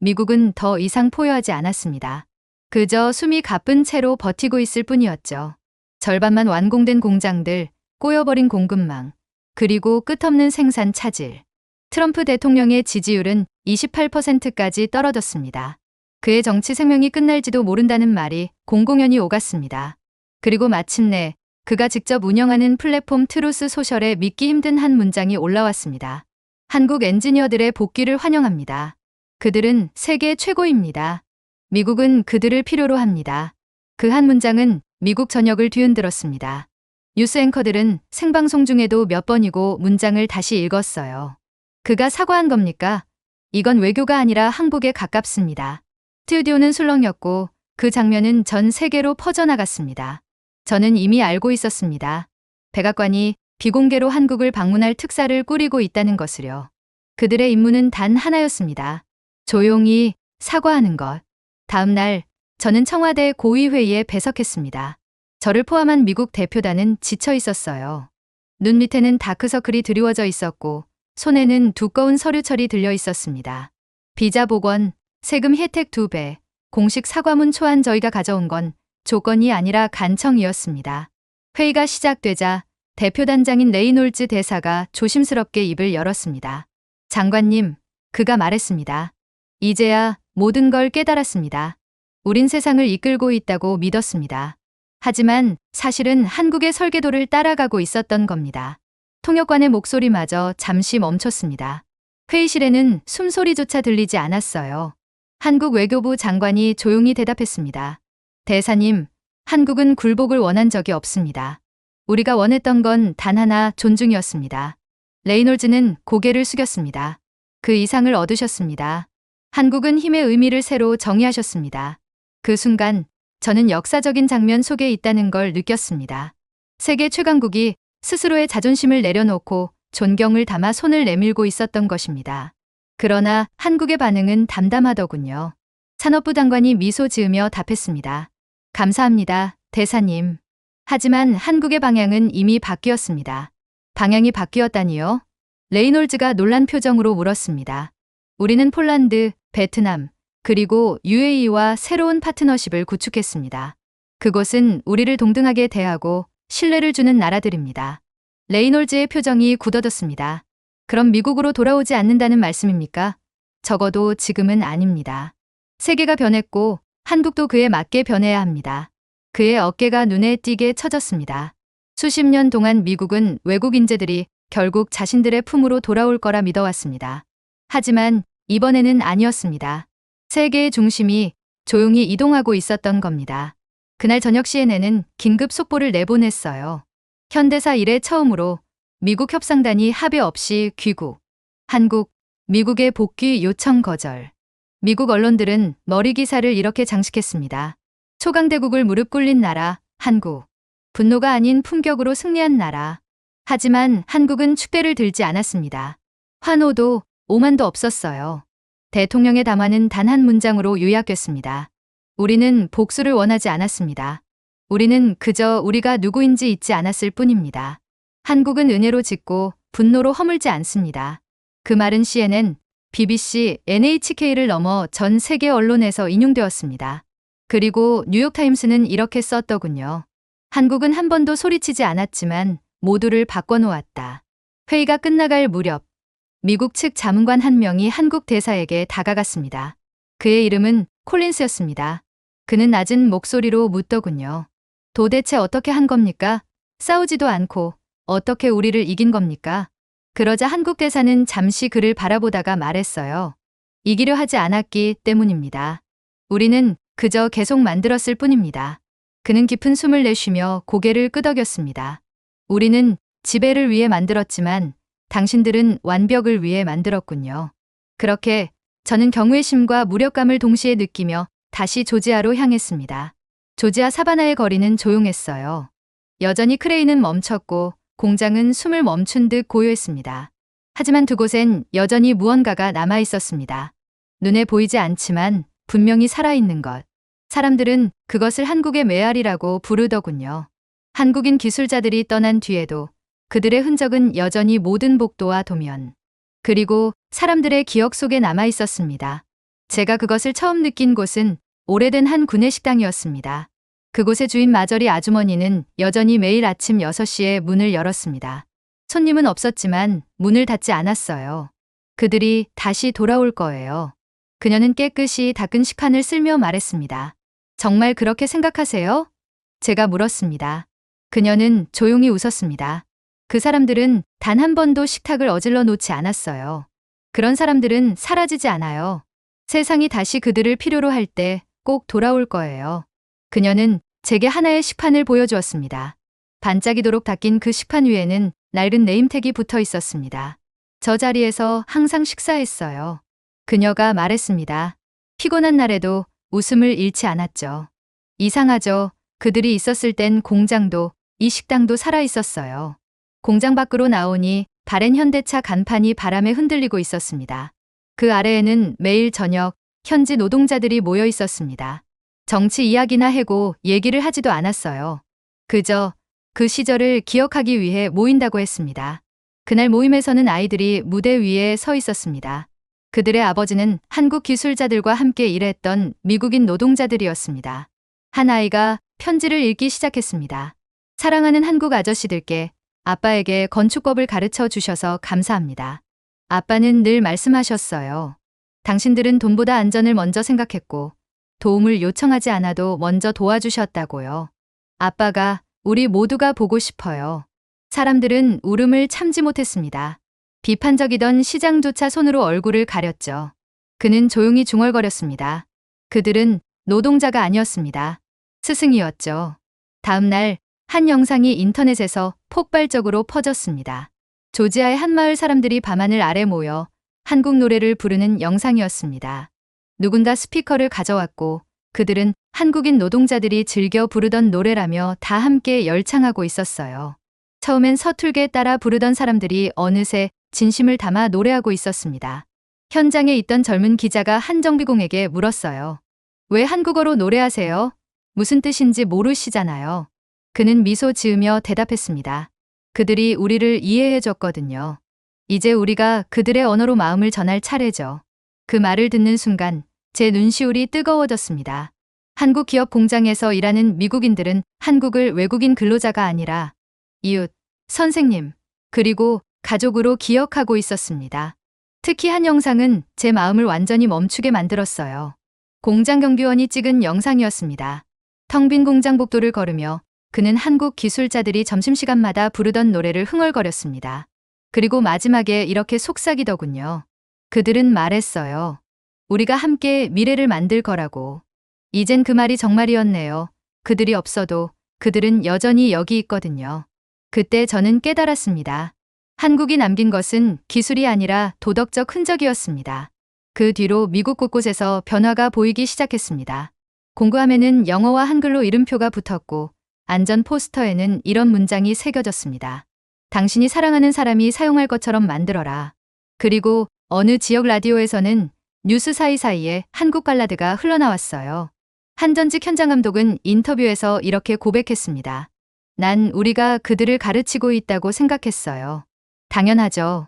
미국은 더 이상 포효하지 않았습니다. 그저 숨이 가쁜 채로 버티고 있을 뿐이었죠. 절반만 완공된 공장들, 꼬여버린 공급망, 그리고 끝없는 생산 차질. 트럼프 대통령의 지지율은 28%까지 떨어졌습니다. 그의 정치 생명이 끝날지도 모른다는 말이 공공연히 오갔습니다. 그리고 마침내 그가 직접 운영하는 플랫폼 트루스 소셜에 믿기 힘든 한 문장이 올라왔습니다. 한국 엔지니어들의 복귀를 환영합니다. 그들은 세계 최고입니다. 미국은 그들을 필요로 합니다. 그 한 문장은 미국 전역을 뒤흔들었습니다. 뉴스 앵커들은 생방송 중에도 몇 번이고 문장을 다시 읽었어요. 그가 사과한 겁니까? 이건 외교가 아니라 항복에 가깝습니다. 스튜디오는 술렁였고 그 장면은 전 세계로 퍼져나갔습니다. 저는 이미 알고 있었습니다. 백악관이 비공개로 한국을 방문할 특사를 꾸리고 있다는 것을요. 그들의 임무는 단 하나였습니다. 조용히 사과하는 것. 다음 날 저는 청와대 고위회의에 배석했습니다. 저를 포함한 미국 대표단은 지쳐 있었어요. 눈 밑에는 다크서클이 드리워져 있었고 손에는 두꺼운 서류철이 들려 있었습니다. 비자 복원, 세금 혜택 2배, 공식 사과문 초안 저희가 가져온 건 조건이 아니라 간청이었습니다. 회의가 시작되자 대표단장인 레이놀즈 대사가 조심스럽게 입을 열었습니다. 장관님, 그가 말했습니다. 이제야 모든 걸 깨달았습니다. 우린 세상을 이끌고 있다고 믿었습니다. 하지만 사실은 한국의 설계도를 따라가고 있었던 겁니다. 통역관의 목소리마저 잠시 멈췄습니다. 회의실에는 숨소리조차 들리지 않았어요. 한국 외교부 장관이 조용히 대답했습니다. 대사님, 한국은 굴복을 원한 적이 없습니다. 우리가 원했던 건 단 하나 존중이었습니다. 레이놀즈는 고개를 숙였습니다. 그 이상을 얻으셨습니다. 한국은 힘의 의미를 새로 정의하셨습니다. 그 순간 저는 역사적인 장면 속에 있다는 걸 느꼈습니다. 세계 최강국이 스스로의 자존심을 내려놓고 존경을 담아 손을 내밀고 있었던 것입니다. 그러나 한국의 반응은 담담하더군요. 산업부 장관이 미소 지으며 답했습니다. 감사합니다, 대사님. 하지만 한국의 방향은 이미 바뀌었습니다. 방향이 바뀌었다니요? 레이놀즈가 놀란 표정으로 물었습니다. 우리는 폴란드, 베트남, 그리고 UAE와 새로운 파트너십을 구축했습니다. 그곳은 우리를 동등하게 대하고 신뢰를 주는 나라들입니다. 레이놀즈의 표정이 굳어졌습니다. 그럼 미국으로 돌아오지 않는다는 말씀입니까? 적어도 지금은 아닙니다. 세계가 변했고 한국도 그에 맞게 변해야 합니다. 그의 어깨가 눈에 띄게 처졌습니다. 수십 년 동안 미국은 외국 인재들이 결국 자신들의 품으로 돌아올 거라 믿어왔습니다. 하지만 이번에는 아니었습니다. 세계의 중심이 조용히 이동하고 있었던 겁니다. 그날 저녁 CNN은 긴급 속보를 내보냈어요. 현대사 이래 처음으로 미국 협상단이 합의 없이 귀국. 한국, 미국의 복귀 요청 거절. 미국 언론들은 머리 기사를 이렇게 장식했습니다. 초강대국을 무릎 꿇린 나라, 한국. 분노가 아닌 품격으로 승리한 나라. 하지만 한국은 축대를 들지 않았습니다. 환호도 오만도 없었어요. 대통령의 담화는 단 한 문장으로 요약됐습니다. 우리는 복수를 원하지 않았습니다. 우리는 그저 우리가 누구인지 잊지 않았을 뿐입니다. 한국은 은혜로 짓고 분노로 허물지 않습니다. 그 말은 CNN, BBC, NHK를 넘어 전 세계 언론에서 인용되었습니다. 그리고 뉴욕타임스는 이렇게 썼더군요. 한국은 한 번도 소리치지 않았지만 모두를 바꿔놓았다. 회의가 끝나갈 무렵 미국 측 자문관 한 명이 한국 대사에게 다가갔습니다. 그의 이름은 콜린스였습니다. 그는 낮은 목소리로 묻더군요. 도대체 어떻게 한 겁니까? 싸우지도 않고 어떻게 우리를 이긴 겁니까? 그러자 한국 대사는 잠시 그를 바라보다가 말했어요. 이기려 하지 않았기 때문입니다. 우리는 그저 계속 만들었을 뿐입니다. 그는 깊은 숨을 내쉬며 고개를 끄덕였습니다. 우리는 지배를 위해 만들었지만 당신들은 완벽을 위해 만들었군요. 그렇게 저는 경외심과 무력감을 동시에 느끼며 다시 조지아로 향했습니다. 조지아 사바나의 거리는 조용했어요. 여전히 크레인은 멈췄고 공장은 숨을 멈춘 듯 고요했습니다. 하지만 두 곳엔 여전히 무언가가 남아 있었습니다. 눈에 보이지 않지만 분명히 살아있는 것. 사람들은 그것을 한국의 메아리라고 부르더군요. 한국인 기술자들이 떠난 뒤에도 그들의 흔적은 여전히 모든 복도와 도면, 그리고 사람들의 기억 속에 남아 있었습니다. 제가 그것을 처음 느낀 곳은 오래된 한 구내식당이었습니다. 그곳의 주인 마저리 아주머니는 여전히 매일 아침 6시에 문을 열었습니다. 손님은 없었지만 문을 닫지 않았어요. 그들이 다시 돌아올 거예요. 그녀는 깨끗이 닦은 식판을 쓸며 말했습니다. 정말 그렇게 생각하세요? 제가 물었습니다. 그녀는 조용히 웃었습니다. 그 사람들은 단 한 번도 식탁을 어질러 놓지 않았어요. 그런 사람들은 사라지지 않아요. 세상이 다시 그들을 필요로 할 때 꼭 돌아올 거예요. 그녀는 제게 하나의 식판을 보여주었습니다. 반짝이도록 닦인 그 식판 위에는 낡은 네임택이 붙어 있었습니다. 저 자리에서 항상 식사했어요. 그녀가 말했습니다. 피곤한 날에도 웃음을 잃지 않았죠. 이상하죠. 그들이 있었을 땐 공장도 이 식당도 살아 있었어요. 공장 밖으로 나오니 바랜 현대차 간판이 바람에 흔들리고 있었습니다. 그 아래에는 매일 저녁 현지 노동자들이 모여 있었습니다. 정치 이야기나 해고 얘기를 하지도 않았어요. 그저 그 시절을 기억하기 위해 모인다고 했습니다. 그날 모임에서는 아이들이 무대 위에 서 있었습니다. 그들의 아버지는 한국 기술자들과 함께 일했던 미국인 노동자들이었습니다. 한 아이가 편지를 읽기 시작했습니다. 사랑하는 한국 아저씨들께 아빠에게 건축법을 가르쳐 주셔서 감사합니다. 아빠는 늘 말씀하셨어요. 당신들은 돈보다 안전을 먼저 생각했고 도움을 요청하지 않아도 먼저 도와주셨다고요. 아빠가 우리 모두가 보고 싶어요. 사람들은 울음을 참지 못했습니다. 비판적이던 시장조차 손으로 얼굴을 가렸죠. 그는 조용히 중얼거렸습니다. 그들은 노동자가 아니었습니다. 스승이었죠. 다음 날 한 영상이 인터넷에서 폭발적으로 퍼졌습니다. 조지아의 한 마을 사람들이 밤하늘 아래 모여 한국 노래를 부르는 영상이었습니다. 누군가 스피커를 가져왔고 그들은 한국인 노동자들이 즐겨 부르던 노래라며 다 함께 열창하고 있었어요. 처음엔 서툴게 따라 부르던 사람들이 어느새 진심을 담아 노래하고 있었습니다. 현장에 있던 젊은 기자가 한정비공에게 물었어요. 왜 한국어로 노래하세요? 무슨 뜻인지 모르시잖아요. 그는 미소 지으며 대답했습니다. 그들이 우리를 이해해 줬거든요. 이제 우리가 그들의 언어로 마음을 전할 차례죠. 그 말을 듣는 순간 제 눈시울이 뜨거워졌습니다. 한국 기업 공장에서 일하는 미국인들은 한국을 외국인 근로자가 아니라 이웃, 선생님, 그리고 가족으로 기억하고 있었습니다. 특히 한 영상은 제 마음을 완전히 멈추게 만들었어요. 공장 경비원이 찍은 영상이었습니다. 텅 빈 공장 복도를 걸으며 그는 한국 기술자들이 점심시간마다 부르던 노래를 흥얼거렸습니다. 그리고 마지막에 이렇게 속삭이더군요. 그들은 말했어요. 우리가 함께 미래를 만들 거라고. 이젠 그 말이 정말이었네요. 그들이 없어도 그들은 여전히 여기 있거든요. 그때 저는 깨달았습니다. 한국이 남긴 것은 기술이 아니라 도덕적 흔적이었습니다. 그 뒤로 미국 곳곳에서 변화가 보이기 시작했습니다. 공구함에는 영어와 한글로 이름표가 붙었고 안전 포스터에는 이런 문장이 새겨졌습니다. 당신이 사랑하는 사람이 사용할 것처럼 만들어라. 그리고 어느 지역 라디오에서는 뉴스 사이사이에 한국 발라드가 흘러나왔어요. 한 전직 현장 감독은 인터뷰에서 이렇게 고백했습니다. 난 우리가 그들을 가르치고 있다고 생각했어요. 당연하죠.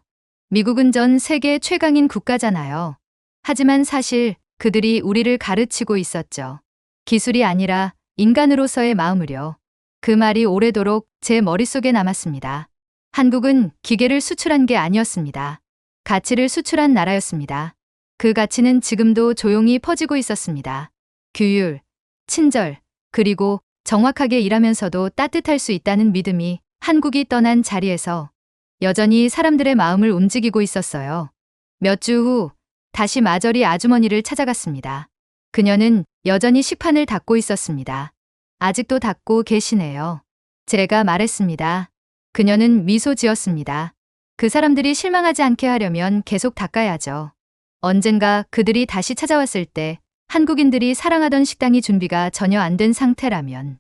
미국은 전 세계 최강인 국가잖아요. 하지만 사실 그들이 우리를 가르치고 있었죠. 기술이 아니라 인간으로서의 마음을요. 그 말이 오래도록 제 머릿속에 남았습니다. 한국은 기계를 수출한 게 아니었습니다. 가치를 수출한 나라였습니다. 그 가치는 지금도 조용히 퍼지고 있었습니다. 규율, 친절, 그리고 정확하게 일하면서도 따뜻할 수 있다는 믿음이 한국이 떠난 자리에서 여전히 사람들의 마음을 움직이고 있었어요. 몇 주 후 다시 마저리 아주머니를 찾아갔습니다. 그녀는 여전히 식판을 닦고 있었습니다. 아직도 닦고 계시네요. 제가 말했습니다. 그녀는 미소 지었습니다. 그 사람들이 실망하지 않게 하려면 계속 닦아야죠. 언젠가 그들이 다시 찾아왔을 때 한국인들이 사랑하던 식당이 준비가 전혀 안 된 상태라면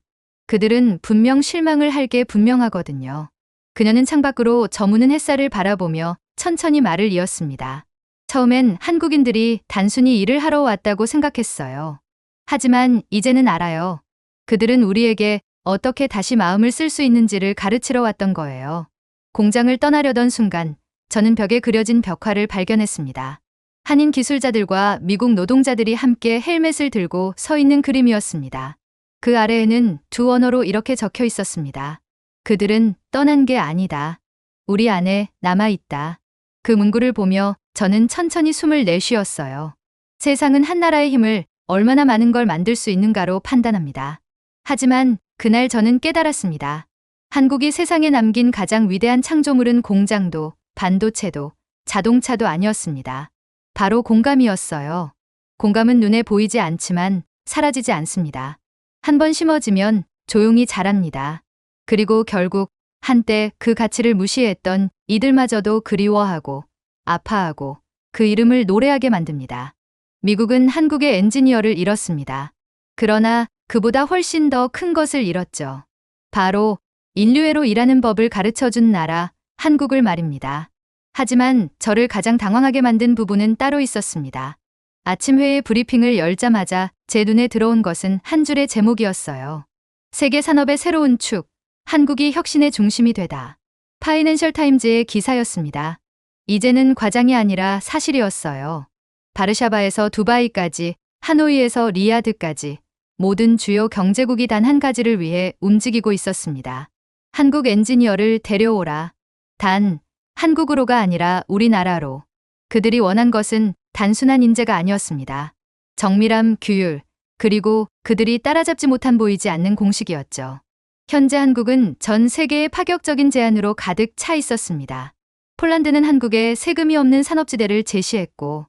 그들은 분명 실망을 할 게 분명하거든요. 그녀는 창밖으로 저무는 햇살을 바라보며 천천히 말을 이었습니다. 처음엔 한국인들이 단순히 일을 하러 왔다고 생각했어요. 하지만 이제는 알아요. 그들은 우리에게 어떻게 다시 마음을 쓸 수 있는지를 가르치러 왔던 거예요. 공장을 떠나려던 순간 저는 벽에 그려진 벽화를 발견했습니다. 한인 기술자들과 미국 노동자들이 함께 헬멧을 들고 서 있는 그림이었습니다. 그 아래에는 두 언어로 이렇게 적혀 있었습니다. 그들은 떠난 게 아니다. 우리 안에 남아있다. 그 문구를 보며 저는 천천히 숨을 내쉬었어요. 세상은 한 나라의 힘을 얼마나 많은 걸 만들 수 있는가로 판단합니다. 하지만 그날 저는 깨달았습니다. 한국이 세상에 남긴 가장 위대한 창조물은 공장도, 반도체도, 자동차도 아니었습니다. 바로 공감이었어요. 공감은 눈에 보이지 않지만 사라지지 않습니다. 한 번 심어지면 조용히 자랍니다. 그리고 결국 한때 그 가치를 무시했던 이들마저도 그리워하고 아파하고 그 이름을 노래하게 만듭니다. 미국은 한국의 엔지니어를 잃었습니다. 그러나 그보다 훨씬 더 큰 것을 잃었죠. 바로 인류애로 일하는 법을 가르쳐준 나라, 한국을 말입니다. 하지만 저를 가장 당황하게 만든 부분은 따로 있었습니다. 아침 회의 브리핑을 열자마자 제 눈에 들어온 것은 한 줄의 제목이었어요. 세계 산업의 새로운 축, 한국이 혁신의 중심이 되다. 파이낸셜 타임즈의 기사였습니다. 이제는 과장이 아니라 사실이었어요. 바르샤바에서 두바이까지, 하노이에서 리야드까지 모든 주요 경제국이 단 한 가지를 위해 움직이고 있었습니다. 한국 엔지니어를 데려오라. 단 한국으로가 아니라 우리나라로. 그들이 원한 것은 단순한 인재가 아니었습니다. 정밀함, 규율, 그리고 그들이 따라잡지 못한 보이지 않는 공식이었죠. 현재 한국은 전 세계의 파격적인 제안으로 가득 차 있었습니다. 폴란드는 한국에 세금이 없는 산업지대를 제시했고,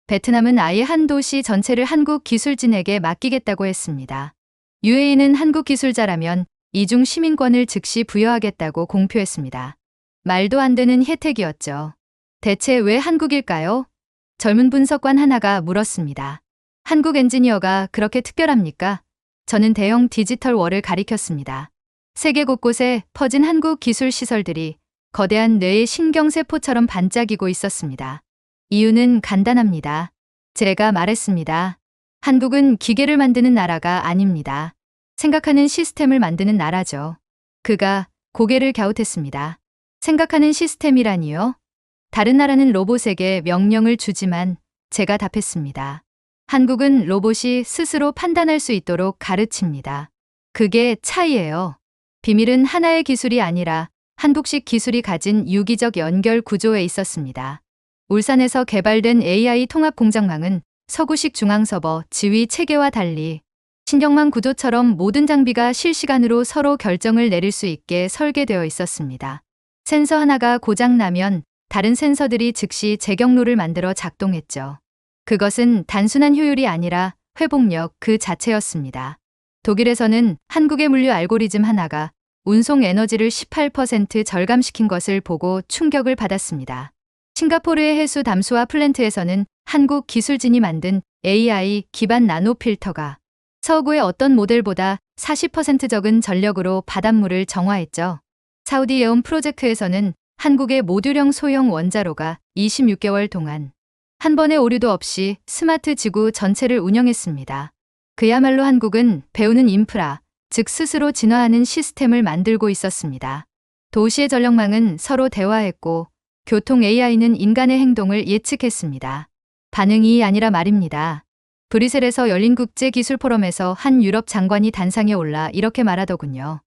베트남은 아예 한 도시 전체를 한국 기술진에게 맡기겠다고 했습니다. UAE는 한국 기술자라면 이중 시민권을 즉시 부여하겠다고 공표했습니다. 말도 안 되는 혜택이었죠. 대체 왜 한국일까요? 젊은 분석관 하나가 물었습니다. 한국 엔지니어가 그렇게 특별합니까? 저는 대형 디지털 월을 가리켰습니다. 세계 곳곳에 퍼진 한국 기술 시설들이 거대한 뇌의 신경세포처럼 반짝이고 있었습니다. 이유는 간단합니다. 제가 말했습니다. 한국은 기계를 만드는 나라가 아닙니다. 생각하는 시스템을 만드는 나라죠. 그가 고개를 갸웃했습니다. 생각하는 시스템이라니요? 다른 나라는 로봇에게 명령을 주지만 제가 답했습니다. 한국은 로봇이 스스로 판단할 수 있도록 가르칩니다. 그게 차이예요. 비밀은 하나의 기술이 아니라 한국식 기술이 가진 유기적 연결 구조에 있었습니다. 울산에서 개발된 AI 통합 공장망은 서구식 중앙서버 지휘 체계와 달리 신경망 구조처럼 모든 장비가 실시간으로 서로 결정을 내릴 수 있게 설계되어 있었습니다. 센서 하나가 고장나면 다른 센서들이 즉시 재경로를 만들어 작동했죠. 그것은 단순한 효율이 아니라 회복력 그 자체였습니다. 독일에서는 한국의 물류 알고리즘 하나가 운송 에너지를 18% 절감시킨 것을 보고 충격을 받았습니다. 싱가포르의 해수 담수화 플랜트에서는 한국 기술진이 만든 AI 기반 나노 필터가 서구의 어떤 모델보다 40% 적은 전력으로 바닷물을 정화했죠. 사우디 예온 프로젝트에서는 한국의 모듈형 소형 원자로가 26개월 동안 한 번의 오류도 없이 스마트 지구 전체를 운영했습니다. 그야말로 한국은 배우는 인프라, 즉 스스로 진화하는 시스템을 만들고 있었습니다. 도시의 전력망은 서로 대화했고 교통 AI는 인간의 행동을 예측했습니다. 반응이 아니라 말입니다. 브뤼셀에서 열린 국제기술 포럼에서 한 유럽 장관이 단상에 올라 이렇게 말하더군요.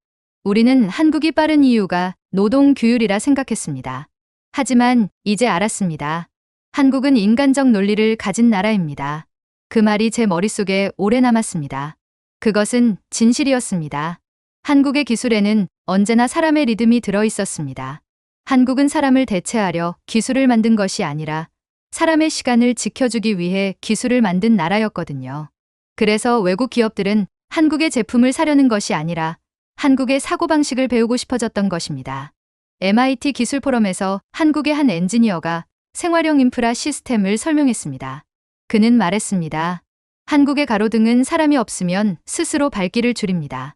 우리는 한국이 빠른 이유가 노동 규율이라 생각했습니다. 하지만 이제 알았습니다. 한국은 인간적 논리를 가진 나라입니다. 그 말이 제 머릿속에 오래 남았습니다. 그것은 진실이었습니다. 한국의 기술에는 언제나 사람의 리듬이 들어 있었습니다. 한국은 사람을 대체하려 기술을 만든 것이 아니라 사람의 시간을 지켜주기 위해 기술을 만든 나라였거든요. 그래서 외국 기업들은 한국의 제품을 사려는 것이 아니라 한국의 사고방식을 배우고 싶어졌던 것입니다. MIT 기술 포럼에서 한국의 한 엔지니어가 생활용 인프라 시스템을 설명했습니다. 그는 말했습니다. 한국의 가로등은 사람이 없으면 스스로 발길을 줄입니다.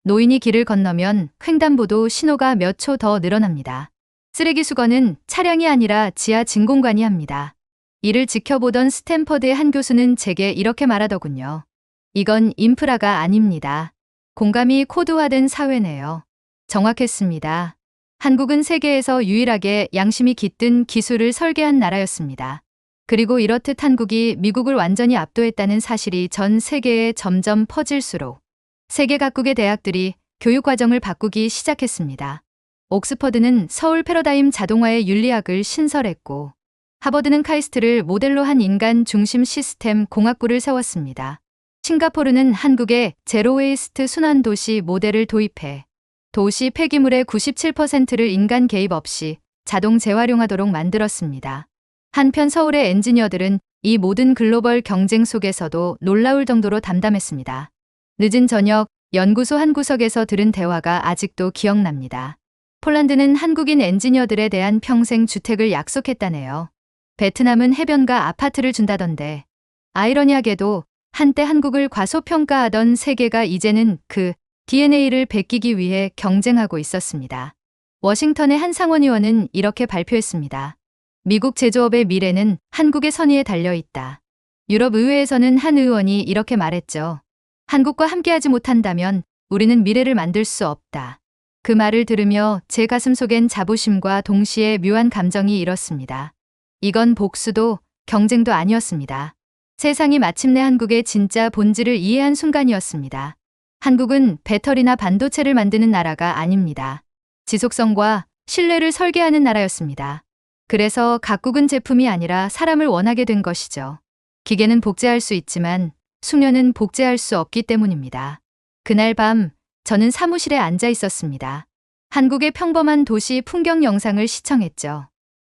노인이 길을 건너면 횡단보도 신호가 몇 초 더 늘어납니다. 쓰레기 수거는 차량이 아니라 지하 진공관이 합니다. 이를 지켜보던 스탠퍼드의 한 교수는 제게 이렇게 말하더군요. 이건 인프라가 아닙니다. 공감이 코드화된 사회네요. 정확했습니다. 한국은 세계에서 유일하게 양심이 깃든 기술을 설계한 나라였습니다. 그리고 이렇듯 한국이 미국을 완전히 압도했다는 사실이 전 세계에 점점 퍼질수록 세계 각국의 대학들이 교육과정을 바꾸기 시작했습니다. 옥스퍼드는 서울 패러다임 자동화의 윤리학을 신설했고 하버드는 카이스트를 모델로 한 인간 중심 시스템 공학부를 세웠습니다. 싱가포르는 한국의 제로웨이스트 순환도시 모델을 도입해 도시 폐기물의 97%를 인간 개입 없이 자동 재활용하도록 만들었습니다. 한편 서울의 엔지니어들은 이 모든 글로벌 경쟁 속에서도 놀라울 정도로 담담했습니다. 늦은 저녁 연구소 한 구석에서 들은 대화가 아직도 기억납니다. 폴란드는 한국인 엔지니어들에 대한 평생 주택을 약속했다네요. 베트남은 해변과 아파트를 준다던데. 아이러니하게도 한때 한국을 과소평가하던 세계가 이제는 그 DNA를 베끼기 위해 경쟁하고 있었습니다. 워싱턴의 한 상원의원은 이렇게 발표했습니다. 미국 제조업의 미래는 한국의 선의에 달려 있다. 유럽 의회에서는 한 의원이 이렇게 말했죠. 한국과 함께하지 못한다면 우리는 미래를 만들 수 없다. 그 말을 들으며 제 가슴 속엔 자부심과 동시에 묘한 감정이 일었습니다. 이건 복수도 경쟁도 아니었습니다. 세상이 마침내 한국의 진짜 본질을 이해한 순간이었습니다. 한국은 배터리나 반도체를 만드는 나라가 아닙니다. 지속성과 신뢰를 설계하는 나라였습니다. 그래서 각국은 제품이 아니라 사람을 원하게 된 것이죠. 기계는 복제할 수 있지만 숙련은 복제할 수 없기 때문입니다. 그날 밤 저는 사무실에 앉아 있었습니다. 한국의 평범한 도시 풍경 영상을 시청했죠.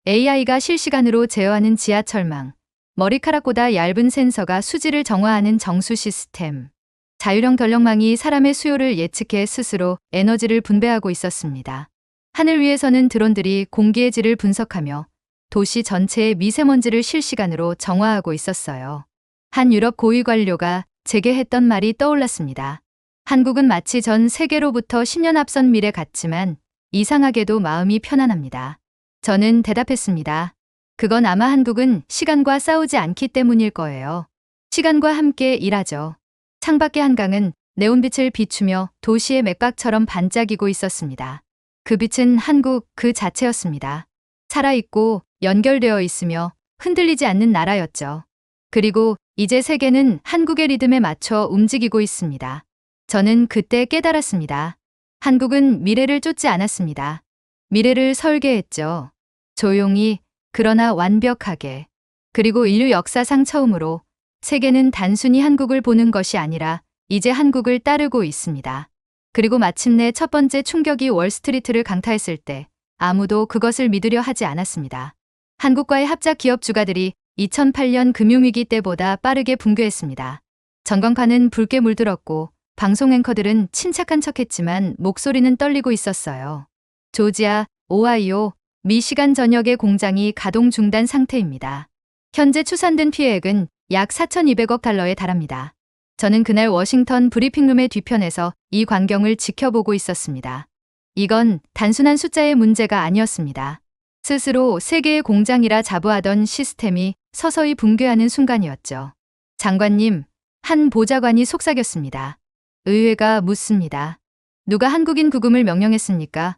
AI가 실시간으로 제어하는 지하철망, 머리카락보다 얇은 센서가 수질을 정화하는 정수 시스템, 자율형 전력망이 사람의 수요를 예측해 스스로 에너지를 분배하고 있었습니다. 하늘 위에서는 드론들이 공기의 질을 분석하며 도시 전체의 미세먼지를 실시간으로 정화하고 있었어요. 한 유럽 고위 관료가 제게 했던 말이 떠올랐습니다. 한국은 마치 전 세계로부터 10년 앞선 미래 같지만 이상하게도 마음이 편안합니다. 저는 대답했습니다. 그건 아마 한국은 시간과 싸우지 않기 때문일 거예요. 시간과 함께 일하죠. 창밖의 한강은 네온빛을 비추며 도시의 맥박처럼 반짝이고 있었습니다. 그 빛은 한국 그 자체였습니다. 살아있고 연결되어 있으며 흔들리지 않는 나라였죠. 그리고 이제 세계는 한국의 리듬에 맞춰 움직이고 있습니다. 저는 그때 깨달았습니다. 한국은 미래를 쫓지 않았습니다. 미래를 설계했죠. 조용히, 그러나 완벽하게. 그리고 인류 역사상 처음으로 세계는 단순히 한국을 보는 것이 아니라 이제 한국을 따르고 있습니다. 그리고 마침내 첫 번째 충격이 월스트리트를 강타했을 때 아무도 그것을 믿으려 하지 않았습니다. 한국과의 합작 기업 주가들이 2008년 금융위기 때보다 빠르게 붕괴했습니다. 전광판은 붉게 물들었고 방송 앵커들은 침착한 척했지만 목소리는 떨리고 있었어요. 조지아, 오하이오, 미시간 전역의 공장이 가동 중단 상태입니다. 현재 추산된 피해액은 약 4,200억 달러에 달합니다. 저는 그날 워싱턴 브리핑룸의 뒤편에서 이 광경을 지켜보고 있었습니다. 이건 단순한 숫자의 문제가 아니었습니다. 스스로 세계의 공장이라 자부하던 시스템이 서서히 붕괴하는 순간이었죠. 장관님, 한 보좌관이 속삭였습니다. 의회가 묻습니다. 누가 한국인 구금을 명령했습니까?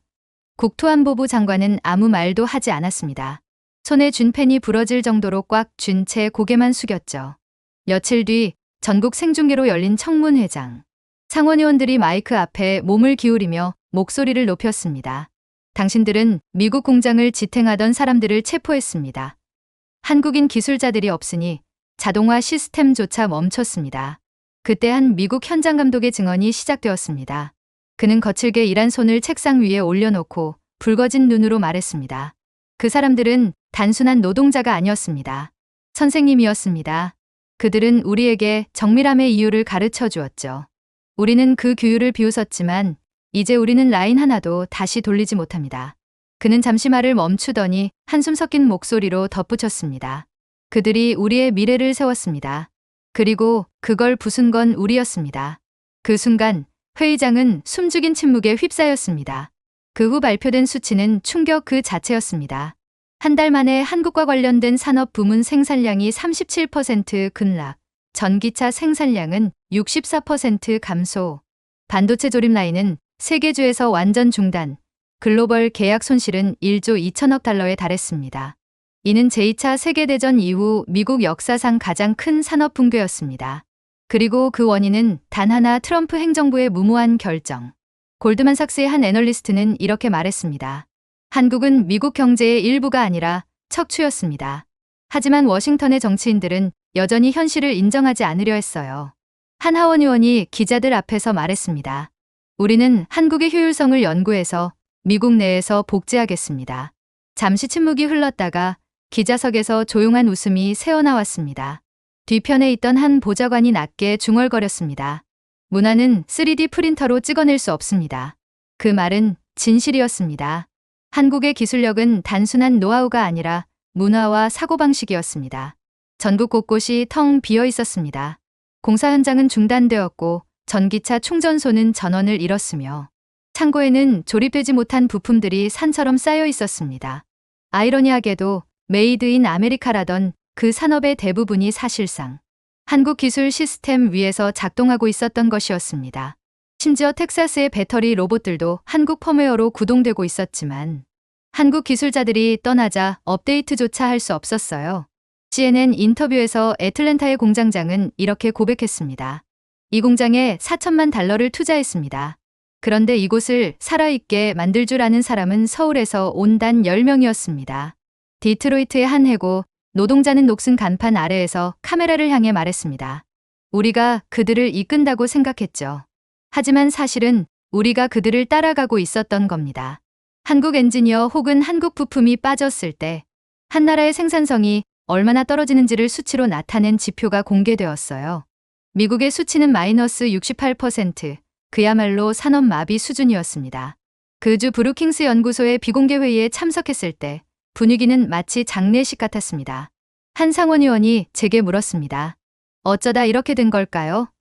국토안보부 장관은 아무 말도 하지 않았습니다. 손에 쥔 펜이 부러질 정도로 꽉 쥔 채 고개만 숙였죠. 며칠 뒤 전국 생중계로 열린 청문회장. 상원의원들이 마이크 앞에 몸을 기울이며 목소리를 높였습니다. 당신들은 미국 공장을 지탱하던 사람들을 체포했습니다. 한국인 기술자들이 없으니 자동화 시스템조차 멈췄습니다. 그때 한 미국 현장 감독의 증언이 시작되었습니다. 그는 거칠게 일한 손을 책상 위에 올려놓고 붉어진 눈으로 말했습니다. 그 사람들은 단순한 노동자가 아니었습니다. 선생님이었습니다. 그들은 우리에게 정밀함의 이유를 가르쳐 주었죠. 우리는 그 규율을 비웃었지만 이제 우리는 라인 하나도 다시 돌리지 못합니다. 그는 잠시 말을 멈추더니 한숨 섞인 목소리로 덧붙였습니다. 그들이 우리의 미래를 세웠습니다. 그리고 그걸 부순 건 우리였습니다. 그 순간 회의장은 숨죽인 침묵에 휩싸였습니다. 그 후 발표된 수치는 충격 그 자체였습니다. 한 달 만에 한국과 관련된 산업 부문 생산량이 37% 급락, 전기차 생산량은 64% 감소, 반도체 조립 라인은 세계주에서 완전 중단, 글로벌 계약 손실은 1조 2천억 달러에 달했습니다. 이는 제2차 세계대전 이후 미국 역사상 가장 큰 산업 붕괴였습니다. 그리고 그 원인은 단 하나 트럼프 행정부의 무모한 결정. 골드만삭스의 한 애널리스트는 이렇게 말했습니다. 한국은 미국 경제의 일부가 아니라 척추였습니다. 하지만 워싱턴의 정치인들은 여전히 현실을 인정하지 않으려 했어요. 한 하원 의원이 기자들 앞에서 말했습니다. 우리는 한국의 효율성을 연구해서 미국 내에서 복제하겠습니다. 잠시 침묵이 흘렀다가 기자석에서 조용한 웃음이 새어나왔습니다. 뒤편에 있던 한 보좌관이 낮게 중얼거렸습니다. 문화는 3D 프린터로 찍어낼 수 없습니다. 그 말은 진실이었습니다. 한국의 기술력은 단순한 노하우가 아니라 문화와 사고방식이었습니다. 전국 곳곳이 텅 비어 있었습니다. 공사 현장은 중단되었고 전기차 충전소는 전원을 잃었으며 창고에는 조립되지 못한 부품들이 산처럼 쌓여 있었습니다. 아이러니하게도 메이드 인 아메리카라던 그 산업의 대부분이 사실상 한국 기술 시스템 위에서 작동하고 있었던 것이었습니다. 심지어 텍사스의 배터리 로봇들도 한국 펌웨어로 구동되고 있었지만 한국 기술자들이 떠나자 업데이트조차 할 수 없었어요. CNN 인터뷰에서 애틀랜타의 공장장은 이렇게 고백했습니다. 이 공장에 4천만 달러를 투자했습니다. 그런데 이곳을 살아있게 만들 줄 아는 사람은 서울에서 온 단 10명이었습니다. 디트로이트의 한 해고 노동자는 녹슨 간판 아래에서 카메라를 향해 말했습니다. 우리가 그들을 이끈다고 생각했죠. 하지만 사실은 우리가 그들을 따라가고 있었던 겁니다. 한국 엔지니어 혹은 한국 부품이 빠졌을 때 한 나라의 생산성이 얼마나 떨어지는지를 수치로 나타낸 지표가 공개되었어요. 미국의 수치는 마이너스 68%, 그야말로 산업 마비 수준이었습니다. 그 주 브루킹스 연구소의 비공개 회의에 참석했을 때 분위기는 마치 장례식 같았습니다. 한 상원의원이 제게 물었습니다. 어쩌다 이렇게 된 걸까요?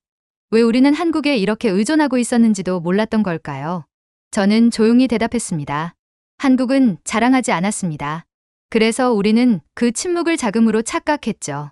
왜 우리는 한국에 이렇게 의존하고 있었는지도 몰랐던 걸까요? 저는 조용히 대답했습니다. 한국은 자랑하지 않았습니다. 그래서 우리는 그 침묵을 자금으로 착각했죠.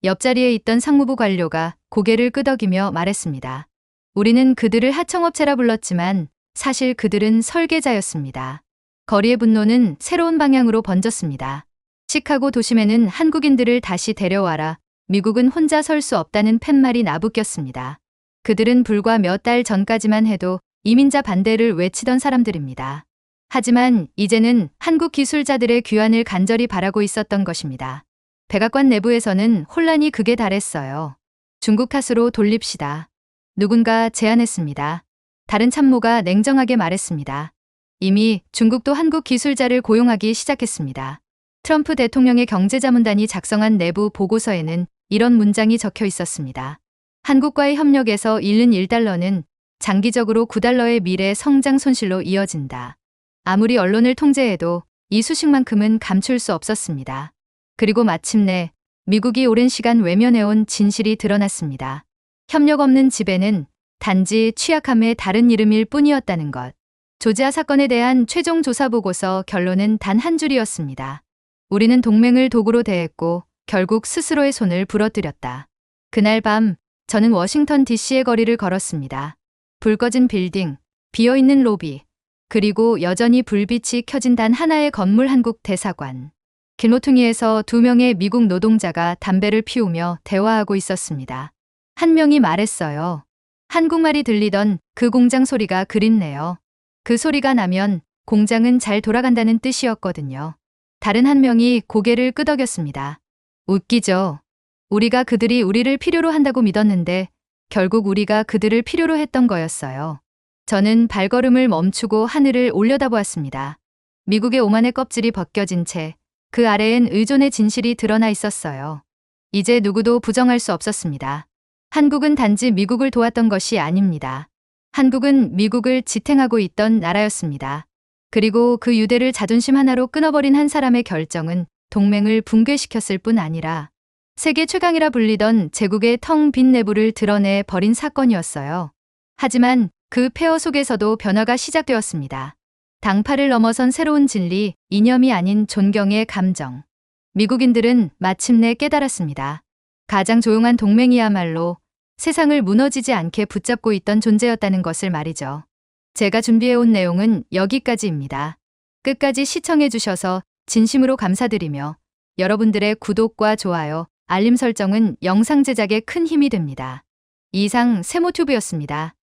옆자리에 있던 상무부 관료가 고개를 끄덕이며 말했습니다. 우리는 그들을 하청업체라 불렀지만 사실 그들은 설계자였습니다. 거리의 분노는 새로운 방향으로 번졌습니다. 시카고 도심에는 한국인들을 다시 데려와라. 미국은 혼자 설 수 없다는 팻말이 나부꼈습니다. 그들은 불과 몇 달 전까지만 해도 이민자 반대를 외치던 사람들입니다. 하지만 이제는 한국 기술자들의 귀환을 간절히 바라고 있었던 것입니다. 백악관 내부에서는 혼란이 극에 달했어요. 중국 탓으로 돌립시다. 누군가 제안했습니다. 다른 참모가 냉정하게 말했습니다. 이미 중국도 한국 기술자를 고용하기 시작했습니다. 트럼프 대통령의 경제자문단이 작성한 내부 보고서에는 이런 문장이 적혀 있었습니다. 한국과의 협력에서 잃는 1달러는 장기적으로 9달러의 미래 성장 손실로 이어진다. 아무리 언론을 통제해도 이 수식만큼은 감출 수 없었습니다. 그리고 마침내 미국이 오랜 시간 외면해온 진실이 드러났습니다. 협력 없는 지배는 단지 취약함의 다른 이름일 뿐이었다는 것. 조지아 사건에 대한 최종 조사 보고서 결론은 단 한 줄이었습니다. 우리는 동맹을 도구로 대했고 결국 스스로의 손을 부러뜨렸다. 그날 밤 저는 워싱턴 DC의 거리를 걸었습니다. 불 꺼진 빌딩, 비어있는 로비, 그리고 여전히 불빛이 켜진 단 하나의 건물 한국 대사관. 길모퉁이에서 2명의 미국 노동자가 담배를 피우며 대화하고 있었습니다. 한 명이 말했어요. 한국말이 들리던 그 공장 소리가 그립네요. 그 소리가 나면 공장은 잘 돌아간다는 뜻이었거든요. 다른 한 명이 고개를 끄덕였습니다. 웃기죠. 우리가 그들이 우리를 필요로 한다고 믿었는데 결국 우리가 그들을 필요로 했던 거였어요. 저는 발걸음을 멈추고 하늘을 올려다보았습니다. 미국의 오만의 껍질이 벗겨진 채 그 아래엔 의존의 진실이 드러나 있었어요. 이제 누구도 부정할 수 없었습니다. 한국은 단지 미국을 도왔던 것이 아닙니다. 한국은 미국을 지탱하고 있던 나라였습니다. 그리고 그 유대를 자존심 하나로 끊어버린 한 사람의 결정은 동맹을 붕괴시켰을 뿐 아니라 세계 최강이라 불리던 제국의 텅 빈 내부를 드러내 버린 사건이었어요. 하지만 그 폐허 속에서도 변화가 시작되었습니다. 당파를 넘어선 새로운 진리, 이념이 아닌 존경의 감정. 미국인들은 마침내 깨달았습니다. 가장 조용한 동맹이야말로 세상을 무너지지 않게 붙잡고 있던 존재였다는 것을 말이죠. 제가 준비해온 내용은 여기까지입니다. 끝까지 시청해주셔서 진심으로 감사드리며 여러분들의 구독과 좋아요, 알림 설정은 영상 제작에 큰 힘이 됩니다. 이상 세모튜브였습니다.